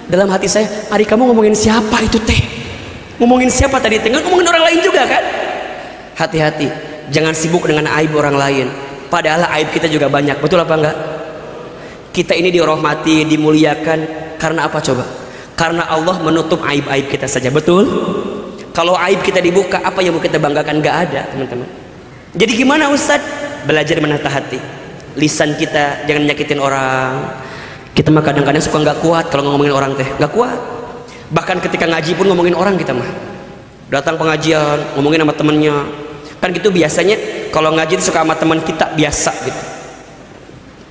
Dalam hati saya, hari kamu ngomongin siapa itu teh? Ngomongin siapa tadi? Tinggal ngomongin orang lain juga kan? Hati-hati, jangan sibuk dengan aib orang lain. Padahal aib kita juga banyak. Betul apa enggak? Kita ini dirahmati, dimuliakan karena apa coba? Karena Allah menutup aib-aib kita saja. Betul? Kalau aib kita dibuka, apa yang mau kita banggakan? Nggak ada, teman-teman. Jadi gimana Ustadz? Belajar menata hati. Lisan kita jangan nyakitin orang. Kita mah kadang-kadang suka nggak kuat kalau ngomongin orang teh, nggak kuat. Bahkan ketika ngaji pun ngomongin orang kita mah. Datang pengajian, ngomongin sama temennya. Kan gitu biasanya kalau ngaji itu suka sama teman kita biasa gitu.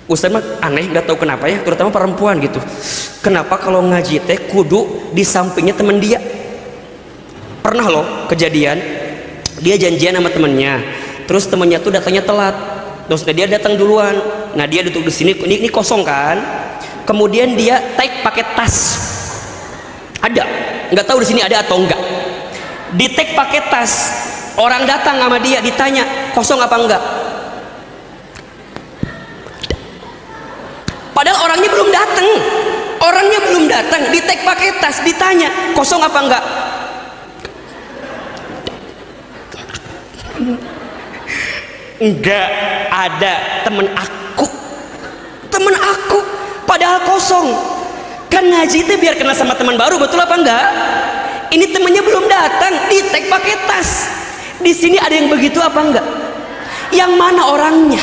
Ustadz mah aneh, nggak tahu kenapa ya, terutama perempuan gitu. Kenapa kalau ngaji teh kudu di sampingnya teman dia? Pernah loh kejadian, dia janjian sama temennya, terus temennya tuh datangnya telat, terus dia datang duluan. Nah dia duduk di sini, ini kosong kan? Kemudian dia take pakai tas, ada, nggak tahu di sini ada atau enggak. Di take pakai tas, orang datang sama dia, ditanya kosong apa enggak? Padahal orangnya belum datang, di take pakai tas, ditanya kosong apa enggak? Enggak ada temen aku padahal kosong. Kan ngaji itu biar kenal sama teman baru, betul apa enggak? Ini temennya belum datang, di tag pakai tas. Di sini ada yang begitu apa enggak? Yang mana orangnya?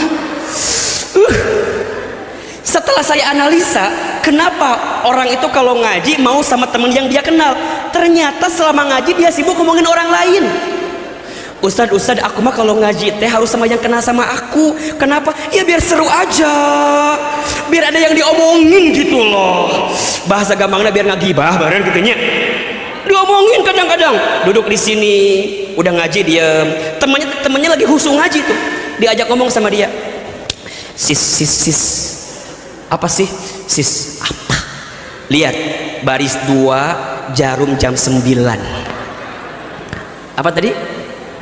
Setelah saya analisa, kenapa orang itu kalau ngaji mau sama temen yang dia kenal? Ternyata selama ngaji dia sibuk ngomongin orang lain. Ustadz, aku mah kalau ngaji teh harus sama yang kenal sama aku. Kenapa? Ya biar seru aja, biar ada yang diomongin gitu loh. Bahasa gampangnya biar ngagibah bareng gitunya. Diomongin kadang-kadang. Duduk di sini, udah ngaji diam. Temennya lagi husu ngaji tuh. Diajak ngomong sama dia. Sis. Apa sih? Sis, apa? Lihat, baris 2, jarum jam 9. Apa tadi?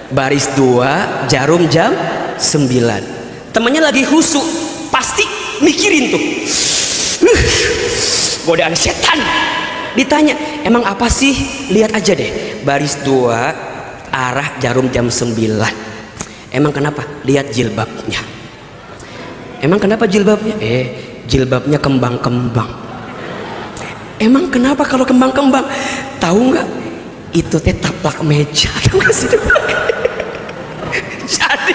Baris 2, jarum jam 9. Temennya lagi husu, pasti mikirin tuh. Godaan setan. Ditanya, emang apa sih? Lihat aja deh, baris 2, arah jarum jam 9. Emang kenapa? Lihat jilbabnya. Emang kenapa jilbabnya? Jilbabnya kembang-kembang. Emang kenapa kalau kembang-kembang? Tahu nggak? Itu teh taplak meja. Jadi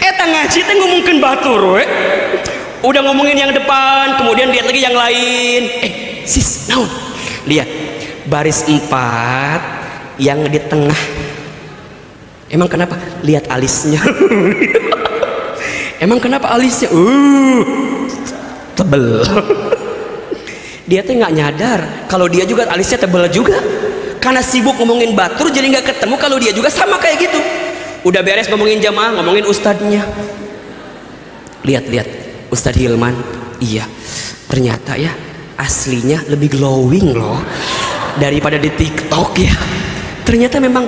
eta ngaji teh ngomongin batur we. Udah ngomongin yang depan, kemudian lihat lagi yang lain. Sis, naon? Lihat baris 4 yang di tengah. Emang kenapa? Lihat alisnya. Emang kenapa alisnya? Tebel. Dia teh nggak nyadar kalau dia juga alisnya tebel juga. Karena sibuk ngomongin batur jadi nggak ketemu kalau dia juga sama kayak gitu. Udah beres ngomongin jamaah, ngomongin ustadznya. Lihat Ustadz Hilman. Iya, ternyata ya aslinya lebih glowing loh daripada di TikTok ya. Ternyata memang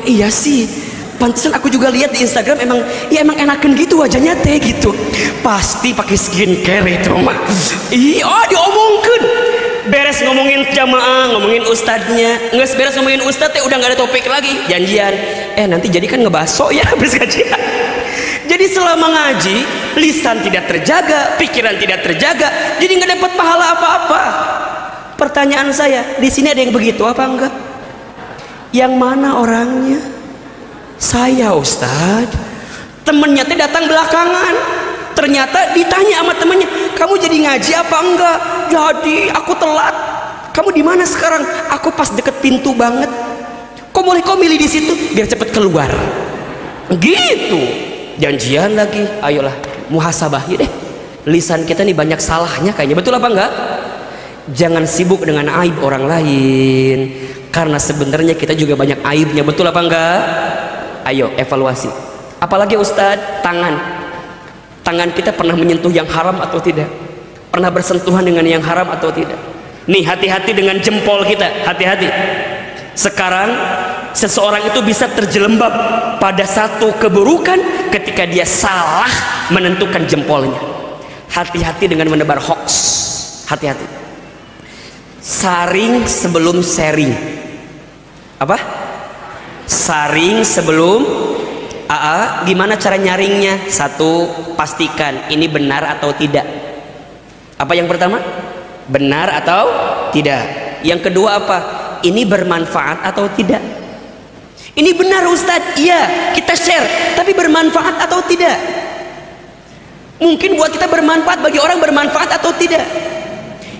iya sih. Pantesan aku juga lihat di Instagram emang enakan gitu wajahnya teh gitu. Pasti pakai skincare itu mah. Iya, diomongkan. Beres ngomongin jamaah, ngomongin ustadznya, nggak beres ngomongin ustadz teh udah nggak ada topik lagi, janjian. Nanti jadi kan ngebaso ya habis kajian. Jadi selama ngaji, lisan tidak terjaga, pikiran tidak terjaga, jadi nggak dapat pahala apa-apa. Pertanyaan saya, di sini ada yang begitu apa enggak? Yang mana orangnya? Saya, Ustadz. Temennya teh datang belakangan. Ternyata ditanya sama temennya, kamu jadi ngaji apa enggak? Jadi, aku telat. Kamu di mana sekarang? Aku pas deket pintu banget. Kok boleh kau milih di situ biar cepet keluar? Gitu. Janjian lagi. Ayolah, muhasabah ya deh. Lisan kita nih banyak salahnya kayaknya. Betul apa enggak? Jangan sibuk dengan aib orang lain, karena sebenarnya kita juga banyak aibnya. Betul apa enggak? Ayo evaluasi. Apalagi Ustadz, tangan kita pernah menyentuh yang haram atau tidak? Pernah bersentuhan dengan yang haram atau tidak? Nih, hati-hati dengan jempol kita. Hati-hati. Sekarang seseorang itu bisa terjelembab pada satu keburukan ketika dia salah menentukan jempolnya. Hati-hati dengan menebar hoax. Hati-hati. Saring sebelum sharing. Apa? Saring sebelum gimana cara nyaringnya? Satu, pastikan ini benar atau tidak. Apa yang pertama? Benar atau tidak. Yang kedua apa? Ini bermanfaat atau tidak. Ini benar Ustadz, iya kita share, tapi bermanfaat atau tidak? Mungkin buat kita bermanfaat, bagi orang bermanfaat atau tidak.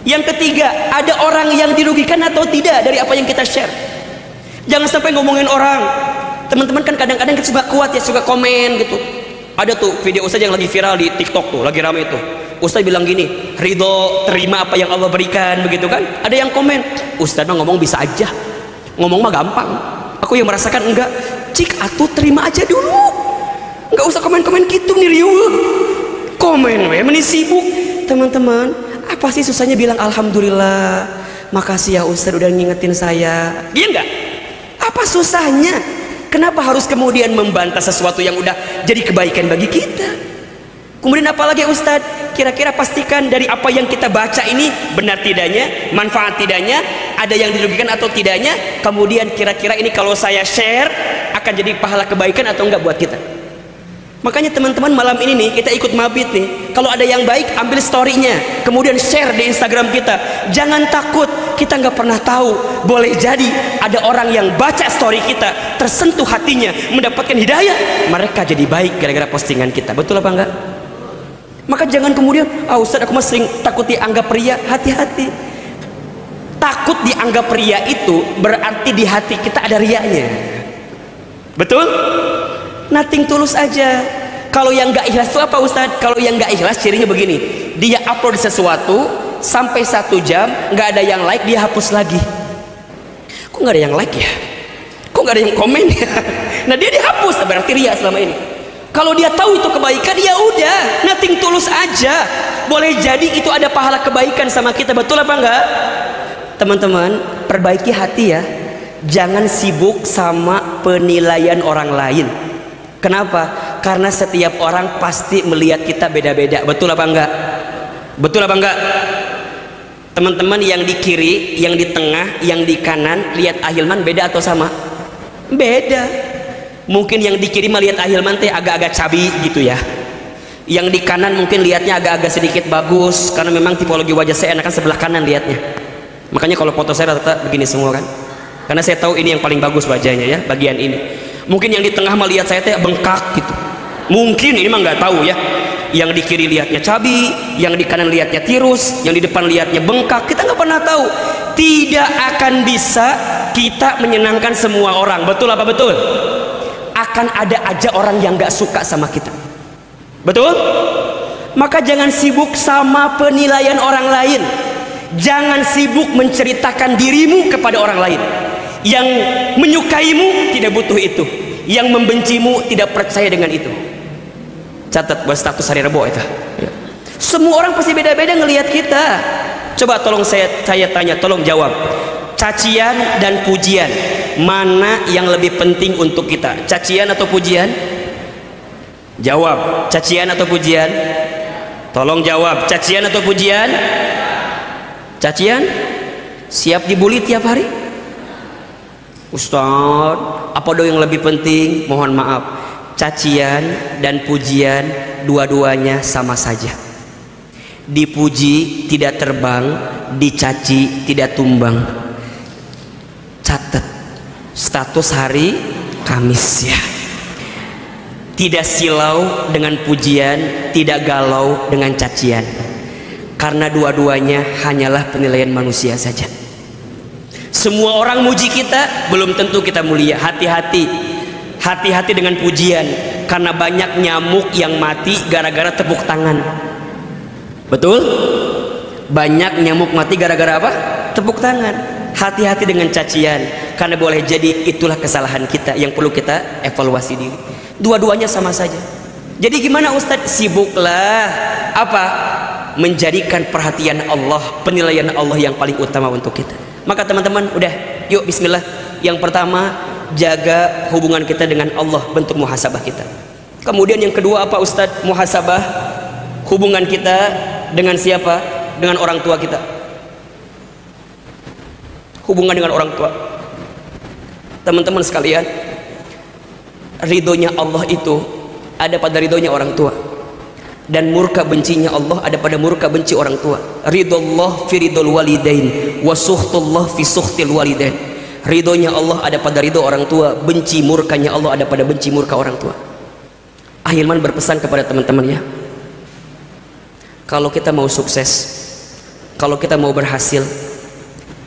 Yang ketiga, ada orang yang dirugikan atau tidak dari apa yang kita share. Jangan sampai ngomongin orang. Teman-teman kan kadang-kadang kita suka kuat ya, suka komen gitu. Ada tuh video Ustadz yang lagi viral di TikTok tuh, lagi rame tuh. Ustadz bilang gini, ridho, terima apa yang Allah berikan, begitu kan? Ada yang komen, Ustadz mah ngomong bisa aja, ngomong mah gampang. Aku yang merasakan enggak, cik atuh terima aja dulu, enggak usah komen-komen gitu nih riuh. Komen we, meni sibuk. Teman-teman, apa sih susahnya bilang alhamdulillah, makasih ya Ustadz udah ngingetin saya. Iya enggak? Apa susahnya? Kenapa harus kemudian membantah sesuatu yang udah jadi kebaikan bagi kita? Kemudian apalagi Ustadz, kira-kira pastikan dari apa yang kita baca ini benar tidaknya, manfaat tidaknya, ada yang dirugikan atau tidaknya. Kemudian kira-kira ini kalau saya share akan jadi pahala kebaikan atau enggak buat kita. Makanya teman-teman, malam ini nih kita ikut mabit nih. Kalau ada yang baik, ambil story-nya, kemudian share di Instagram kita. Jangan takut, kita nggak pernah tahu. Boleh jadi ada orang yang baca story kita, tersentuh hatinya, mendapatkan hidayah, mereka jadi baik gara-gara postingan kita. Betul apa enggak? Maka jangan kemudian, Ustadz aku masih takut dianggap ria. Hati-hati. Takut dianggap ria itu berarti di hati kita ada riaknya. Betul? Nothing tulus aja. Kalau yang nggak ikhlas itu apa Ustadz? Kalau yang nggak ikhlas cirinya begini, dia upload sesuatu sampai 1 jam nggak ada yang like, dia hapus lagi. Kok nggak ada yang like ya? Kok nggak ada yang komen ya? Nah dia dihapus, berarti ria selama ini. Kalau dia tahu itu kebaikan, ya udah, nothing tulus aja. Boleh jadi itu ada pahala kebaikan sama kita. Betul apa enggak? Teman-teman, perbaiki hati ya. Jangan sibuk sama penilaian orang lain. Kenapa? Karena setiap orang pasti melihat kita beda-beda. Betul apa enggak? Betul apa enggak? Teman-teman yang di kiri, yang di tengah, yang di kanan, lihat Ahilman beda atau sama? Beda. Mungkin yang di kiri melihat Ahilman teh agak-agak cabi gitu ya. Yang di kanan mungkin lihatnya agak-agak sedikit bagus, karena memang tipologi wajah saya enakan sebelah kanan lihatnya. Makanya kalau foto saya rata-rata begini semua kan. Karena saya tahu ini yang paling bagus wajahnya ya, bagian ini. Mungkin yang di tengah melihat saya teh bengkak gitu. Mungkin ini mah nggak tahu ya. Yang di kiri lihatnya cabi, yang di kanan lihatnya tirus, yang di depan lihatnya bengkak. Kita nggak pernah tahu. Tidak akan bisa kita menyenangkan semua orang. Betul apa betul? Akan ada aja orang yang gak suka sama kita. Betul? Maka jangan sibuk sama penilaian orang lain. Jangan sibuk menceritakan dirimu kepada orang lain. Yang menyukaimu tidak butuh itu, yang membencimu tidak percaya dengan itu. Catat buat status hari Rebo itu. Semua orang pasti beda-beda ngelihat kita. Coba tolong saya tanya, tolong jawab. Cacian dan pujian, mana yang lebih penting untuk kita? Cacian atau pujian? Jawab, cacian atau pujian? Tolong jawab, cacian atau pujian? Cacian? Siap dibully tiap hari? Ustadz, apa dong yang lebih penting? Mohon maaf, cacian dan pujian dua-duanya sama saja. Dipuji tidak terbang, dicaci tidak tumbang. Catat, status hari Kamis ya. Tidak silau dengan pujian, tidak galau dengan cacian, karena dua-duanya hanyalah penilaian manusia saja. Semua orang muji kita, belum tentu kita mulia. Hati-hati, hati-hati dengan pujian, karena banyak nyamuk yang mati gara-gara tepuk tangan. Betul? Banyak nyamuk mati gara-gara apa? Tepuk tangan. Hati-hati dengan cacian, karena boleh jadi itulah kesalahan kita yang perlu kita evaluasi diri. Dua-duanya sama saja. Jadi gimana Ustadz? Sibuklah apa? Menjadikan perhatian Allah, penilaian Allah yang paling utama untuk kita. Maka teman-teman, udah, yuk bismillah. Yang pertama, jaga hubungan kita dengan Allah, bentuk muhasabah kita. Kemudian yang kedua apa Ustadz? Muhasabah hubungan kita dengan siapa? Dengan orang tua kita. Hubungan dengan orang tua. Teman-teman sekalian, ridhonya Allah itu ada pada ridhonya orang tua, dan murka bencinya Allah ada pada murka benci orang tua. Ridullah fi ridul walidain wa suhtullah fi suhtil walidain. Ridhonya Allah ada pada ridho orang tua, benci murkanya Allah ada pada benci murka orang tua. Ahilman berpesan kepada teman-teman ya, kalau kita mau sukses, kalau kita mau berhasil,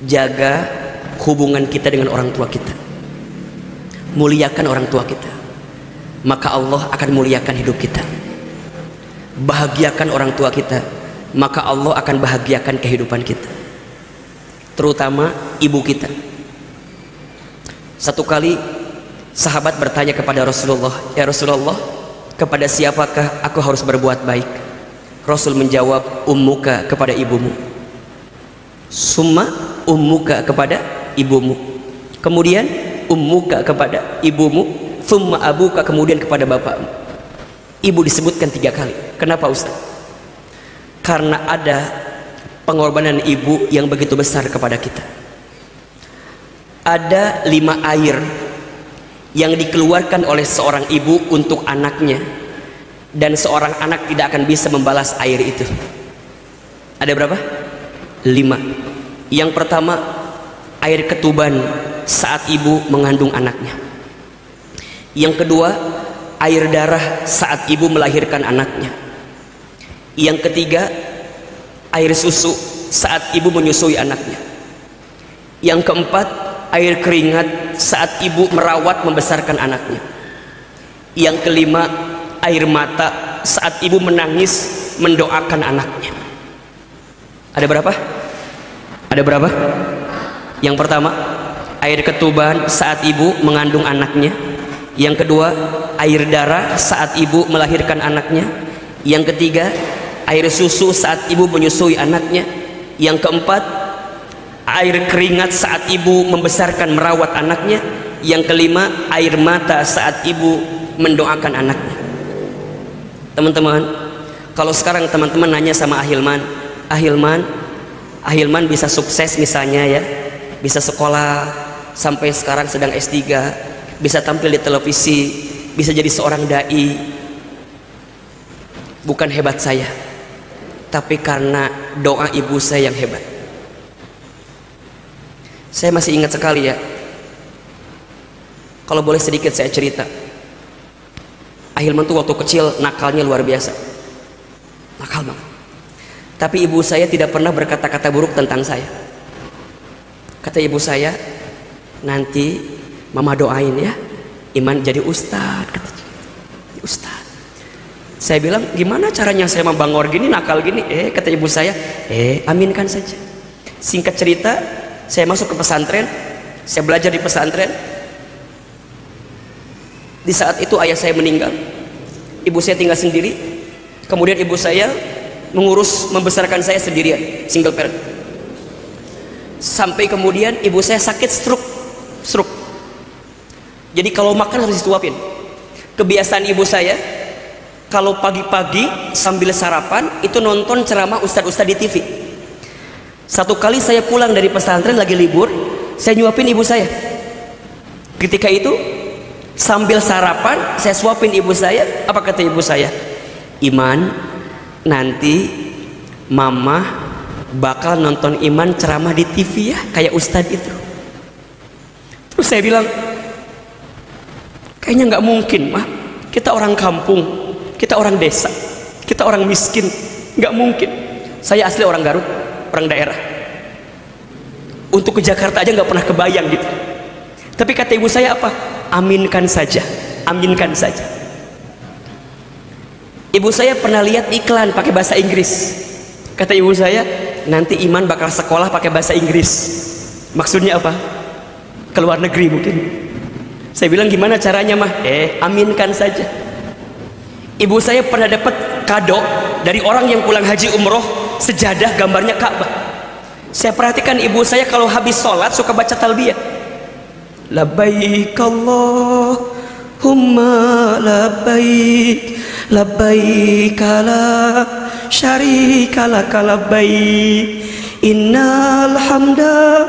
jaga hubungan kita dengan orang tua kita. Muliakan orang tua kita, maka Allah akan muliakan hidup kita. Bahagiakan orang tua kita, maka Allah akan bahagiakan kehidupan kita, terutama ibu kita. Satu kali sahabat bertanya kepada Rasulullah, ya Rasulullah, kepada siapakah aku harus berbuat baik? Rasul menjawab, ummuka, kepada ibumu. Summa ummuka, kepada ibumu. Kemudian ummuka, kepada ibumu. Summa abuka, kemudian kepada bapakmu. Ibu disebutkan 3 kali. Kenapa Ustaz? Karena ada pengorbanan ibu yang begitu besar kepada kita. Ada 5 air yang dikeluarkan oleh seorang ibu untuk anaknya, dan seorang anak tidak akan bisa membalas air itu. Ada berapa? 5. Yang pertama, air ketuban saat ibu mengandung anaknya. Yang kedua, air darah saat ibu melahirkan anaknya. Yang ketiga, air susu saat ibu menyusui anaknya. Yang keempat, air keringat saat ibu merawat membesarkan anaknya. Yang kelima, air mata saat ibu menangis mendoakan anaknya. Ada berapa? Ada berapa? Yang pertama, air ketuban saat ibu mengandung anaknya. Yang kedua, air darah saat ibu melahirkan anaknya. Yang ketiga, air susu saat ibu menyusui anaknya. Yang keempat, air keringat saat ibu membesarkan merawat anaknya. Yang kelima, air mata saat ibu mendoakan anaknya. Teman-teman, kalau sekarang teman-teman nanya sama Ahilman bisa sukses misalnya ya, bisa sekolah sampai sekarang sedang S3, bisa tampil di televisi, bisa jadi seorang dai. Bukan hebat saya, tapi karena doa ibu saya yang hebat. Saya masih ingat sekali ya, kalau boleh sedikit saya cerita. Ahilman tuh waktu kecil nakalnya luar biasa, nakal banget. Tapi ibu saya tidak pernah berkata-kata buruk tentang saya. Kata ibu saya, nanti mama doain ya, Iman jadi ustad, katanya. Ustad. Saya bilang, gimana caranya saya membangor gini, nakal gini? Kata ibu saya, aminkan saja. Singkat cerita, saya masuk ke pesantren, saya belajar di pesantren. Di saat itu ayah saya meninggal, ibu saya tinggal sendiri. Kemudian ibu saya mengurus membesarkan saya sendirian, single parent. Sampai kemudian ibu saya sakit stroke. Jadi kalau makan harus disuapin. Kebiasaan ibu saya, kalau pagi-pagi sambil sarapan itu nonton ceramah ustadz-ustadz di TV. Satu kali saya pulang dari pesantren lagi libur, saya nyuapin ibu saya. Ketika itu sambil sarapan saya suapin ibu saya. Apa kata ibu saya? Iman, nanti mama bakal nonton Iman ceramah di TV ya, kayak ustadz itu. Terus saya bilang, kayaknya nggak mungkin mah, kita orang kampung, kita orang desa, kita orang miskin, nggak mungkin. Saya asli orang Garut, orang daerah. Untuk ke Jakarta aja nggak pernah kebayang gitu. Tapi kata ibu saya apa? Aminkan saja, aminkan saja. Ibu saya pernah lihat iklan pakai bahasa Inggris. Kata ibu saya, nanti Iman bakal sekolah pakai bahasa Inggris. Maksudnya apa? Ke luar negeri mungkin. Saya bilang, gimana caranya mah? Aminkan saja. Ibu saya pernah dapat kado dari orang yang pulang haji umroh, sejadah gambarnya Ka'bah. Saya perhatikan ibu saya kalau habis sholat suka baca talbiyah. Labbaik Allahumma labbaik, labbaik la syarika laka labbaik, innal hamda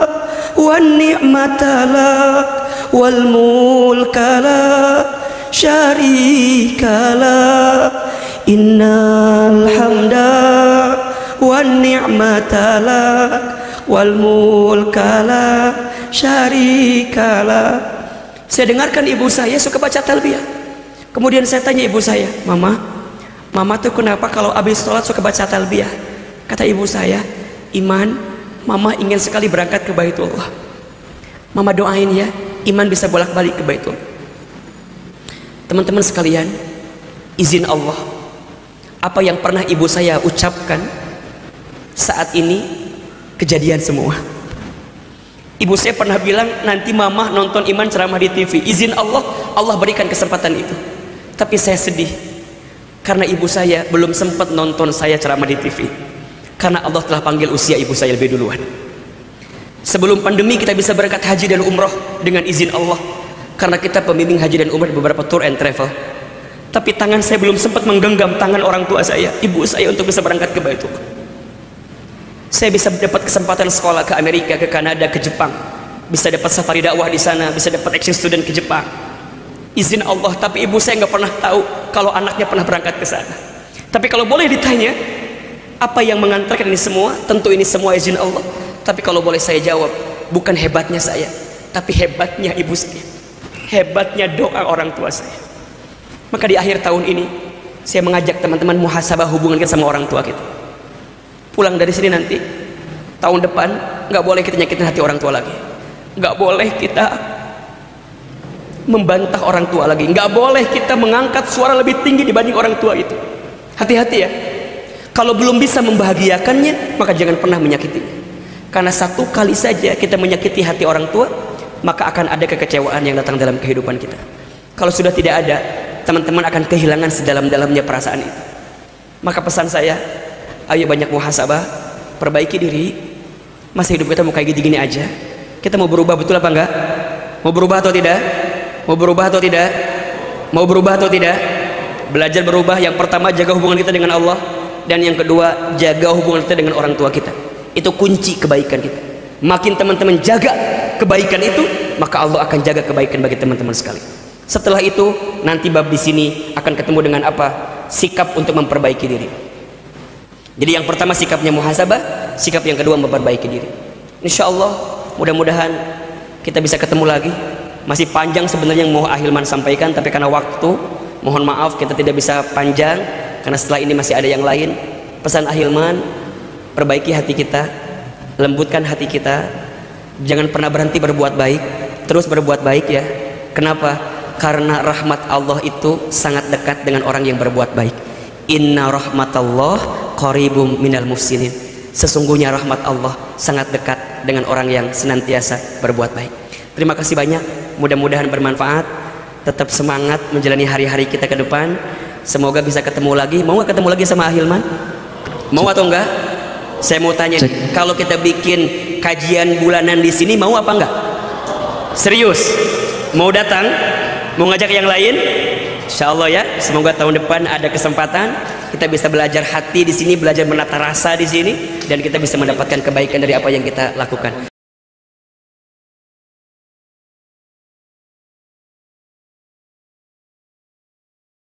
wan ni'mata lak wal mulka la syarika lak, innal hamda wan ni'mata lak wal mulka la syarika lak. Saya dengarkan ibu saya suka baca talbiyah. Kemudian saya tanya ibu saya, Mama tuh kenapa kalau habis sholat suka baca talbiyah? Kata ibu saya, Iman, Mama ingin sekali berangkat ke Baitullah. Mama doain ya, Iman bisa bolak-balik ke Baitullah. Teman-teman sekalian, izin Allah, apa yang pernah ibu saya ucapkan saat ini kejadian semua. Ibu saya pernah bilang, nanti Mama nonton Iman ceramah di TV. Izin Allah, Allah berikan kesempatan itu. Tapi saya sedih karena ibu saya belum sempat nonton saya ceramah di TV, karena Allah telah panggil usia ibu saya lebih duluan. Sebelum pandemi kita bisa berangkat haji dan umroh dengan izin Allah, karena kita pembimbing haji dan umroh di beberapa tour and travel. Tapi tangan saya belum sempat menggenggam tangan orang tua saya, ibu saya, untuk bisa berangkat ke Baitullah. Saya bisa dapat kesempatan sekolah ke Amerika, ke Kanada, ke Jepang, bisa dapat safari dakwah di sana, bisa dapat exchange student ke Jepang. Izin Allah. Tapi ibu saya nggak pernah tahu kalau anaknya pernah berangkat ke sana. Tapi kalau boleh ditanya, apa yang mengantarkan ini semua? Tentu ini semua izin Allah. Tapi kalau boleh saya jawab, bukan hebatnya saya, tapi hebatnya ibu saya, hebatnya doa orang tua saya. Maka di akhir tahun ini saya mengajak teman-teman muhasabah hubungan kita sama orang tua kita. Pulang dari sini nanti, tahun depan nggak boleh kita nyakitin hati orang tua lagi, nggak boleh kita membantah orang tua lagi, nggak boleh kita mengangkat suara lebih tinggi dibanding orang tua itu. Hati-hati ya, kalau belum bisa membahagiakannya, maka jangan pernah menyakitinya. Karena satu kali saja kita menyakiti hati orang tua, maka akan ada kekecewaan yang datang dalam kehidupan kita. Kalau sudah tidak ada, teman-teman akan kehilangan sedalam-dalamnya perasaan itu. Maka pesan saya, ayo banyak muhasabah, perbaiki diri. Masa hidup kita mau kayak gini-gini aja? Kita mau berubah, betul apa enggak? Mau berubah atau tidak? Mau berubah atau tidak? Mau berubah atau tidak? Belajar berubah. Yang pertama, jaga hubungan kita dengan Allah. Dan yang kedua, jaga hubungan kita dengan orang tua kita. Itu kunci kebaikan kita. Makin teman-teman jaga kebaikan itu, maka Allah akan jaga kebaikan bagi teman-teman sekali. Setelah itu, nanti bab di sini akan ketemu dengan apa? Sikap untuk memperbaiki diri. Jadi yang pertama sikapnya muhasabah, sikap yang kedua memperbaiki diri. Insya Allah mudah-mudahan kita bisa ketemu lagi. Masih panjang sebenarnya yang mau Ahilman sampaikan, tapi karena waktu mohon maaf kita tidak bisa panjang, karena setelah ini masih ada yang lain. Pesan Ahilman, perbaiki hati kita, lembutkan hati kita, jangan pernah berhenti berbuat baik, terus berbuat baik ya. Kenapa? Karena rahmat Allah itu sangat dekat dengan orang yang berbuat baik. Inna rahmatallah qaribum minal muhsinin. Sesungguhnya rahmat Allah sangat dekat dengan orang yang senantiasa berbuat baik. Terima kasih banyak, mudah-mudahan bermanfaat. Tetap semangat menjalani hari-hari kita ke depan. Semoga bisa ketemu lagi. Mau gak ketemu lagi sama Ahilman? Mau atau enggak? Saya mau tanya, kalau kita bikin kajian bulanan di sini, mau apa enggak? Serius? Mau datang? Mau ngajak yang lain? Insya Allah ya. Semoga tahun depan ada kesempatan kita bisa belajar hati di sini, belajar menata rasa di sini, dan kita bisa mendapatkan kebaikan dari apa yang kita lakukan.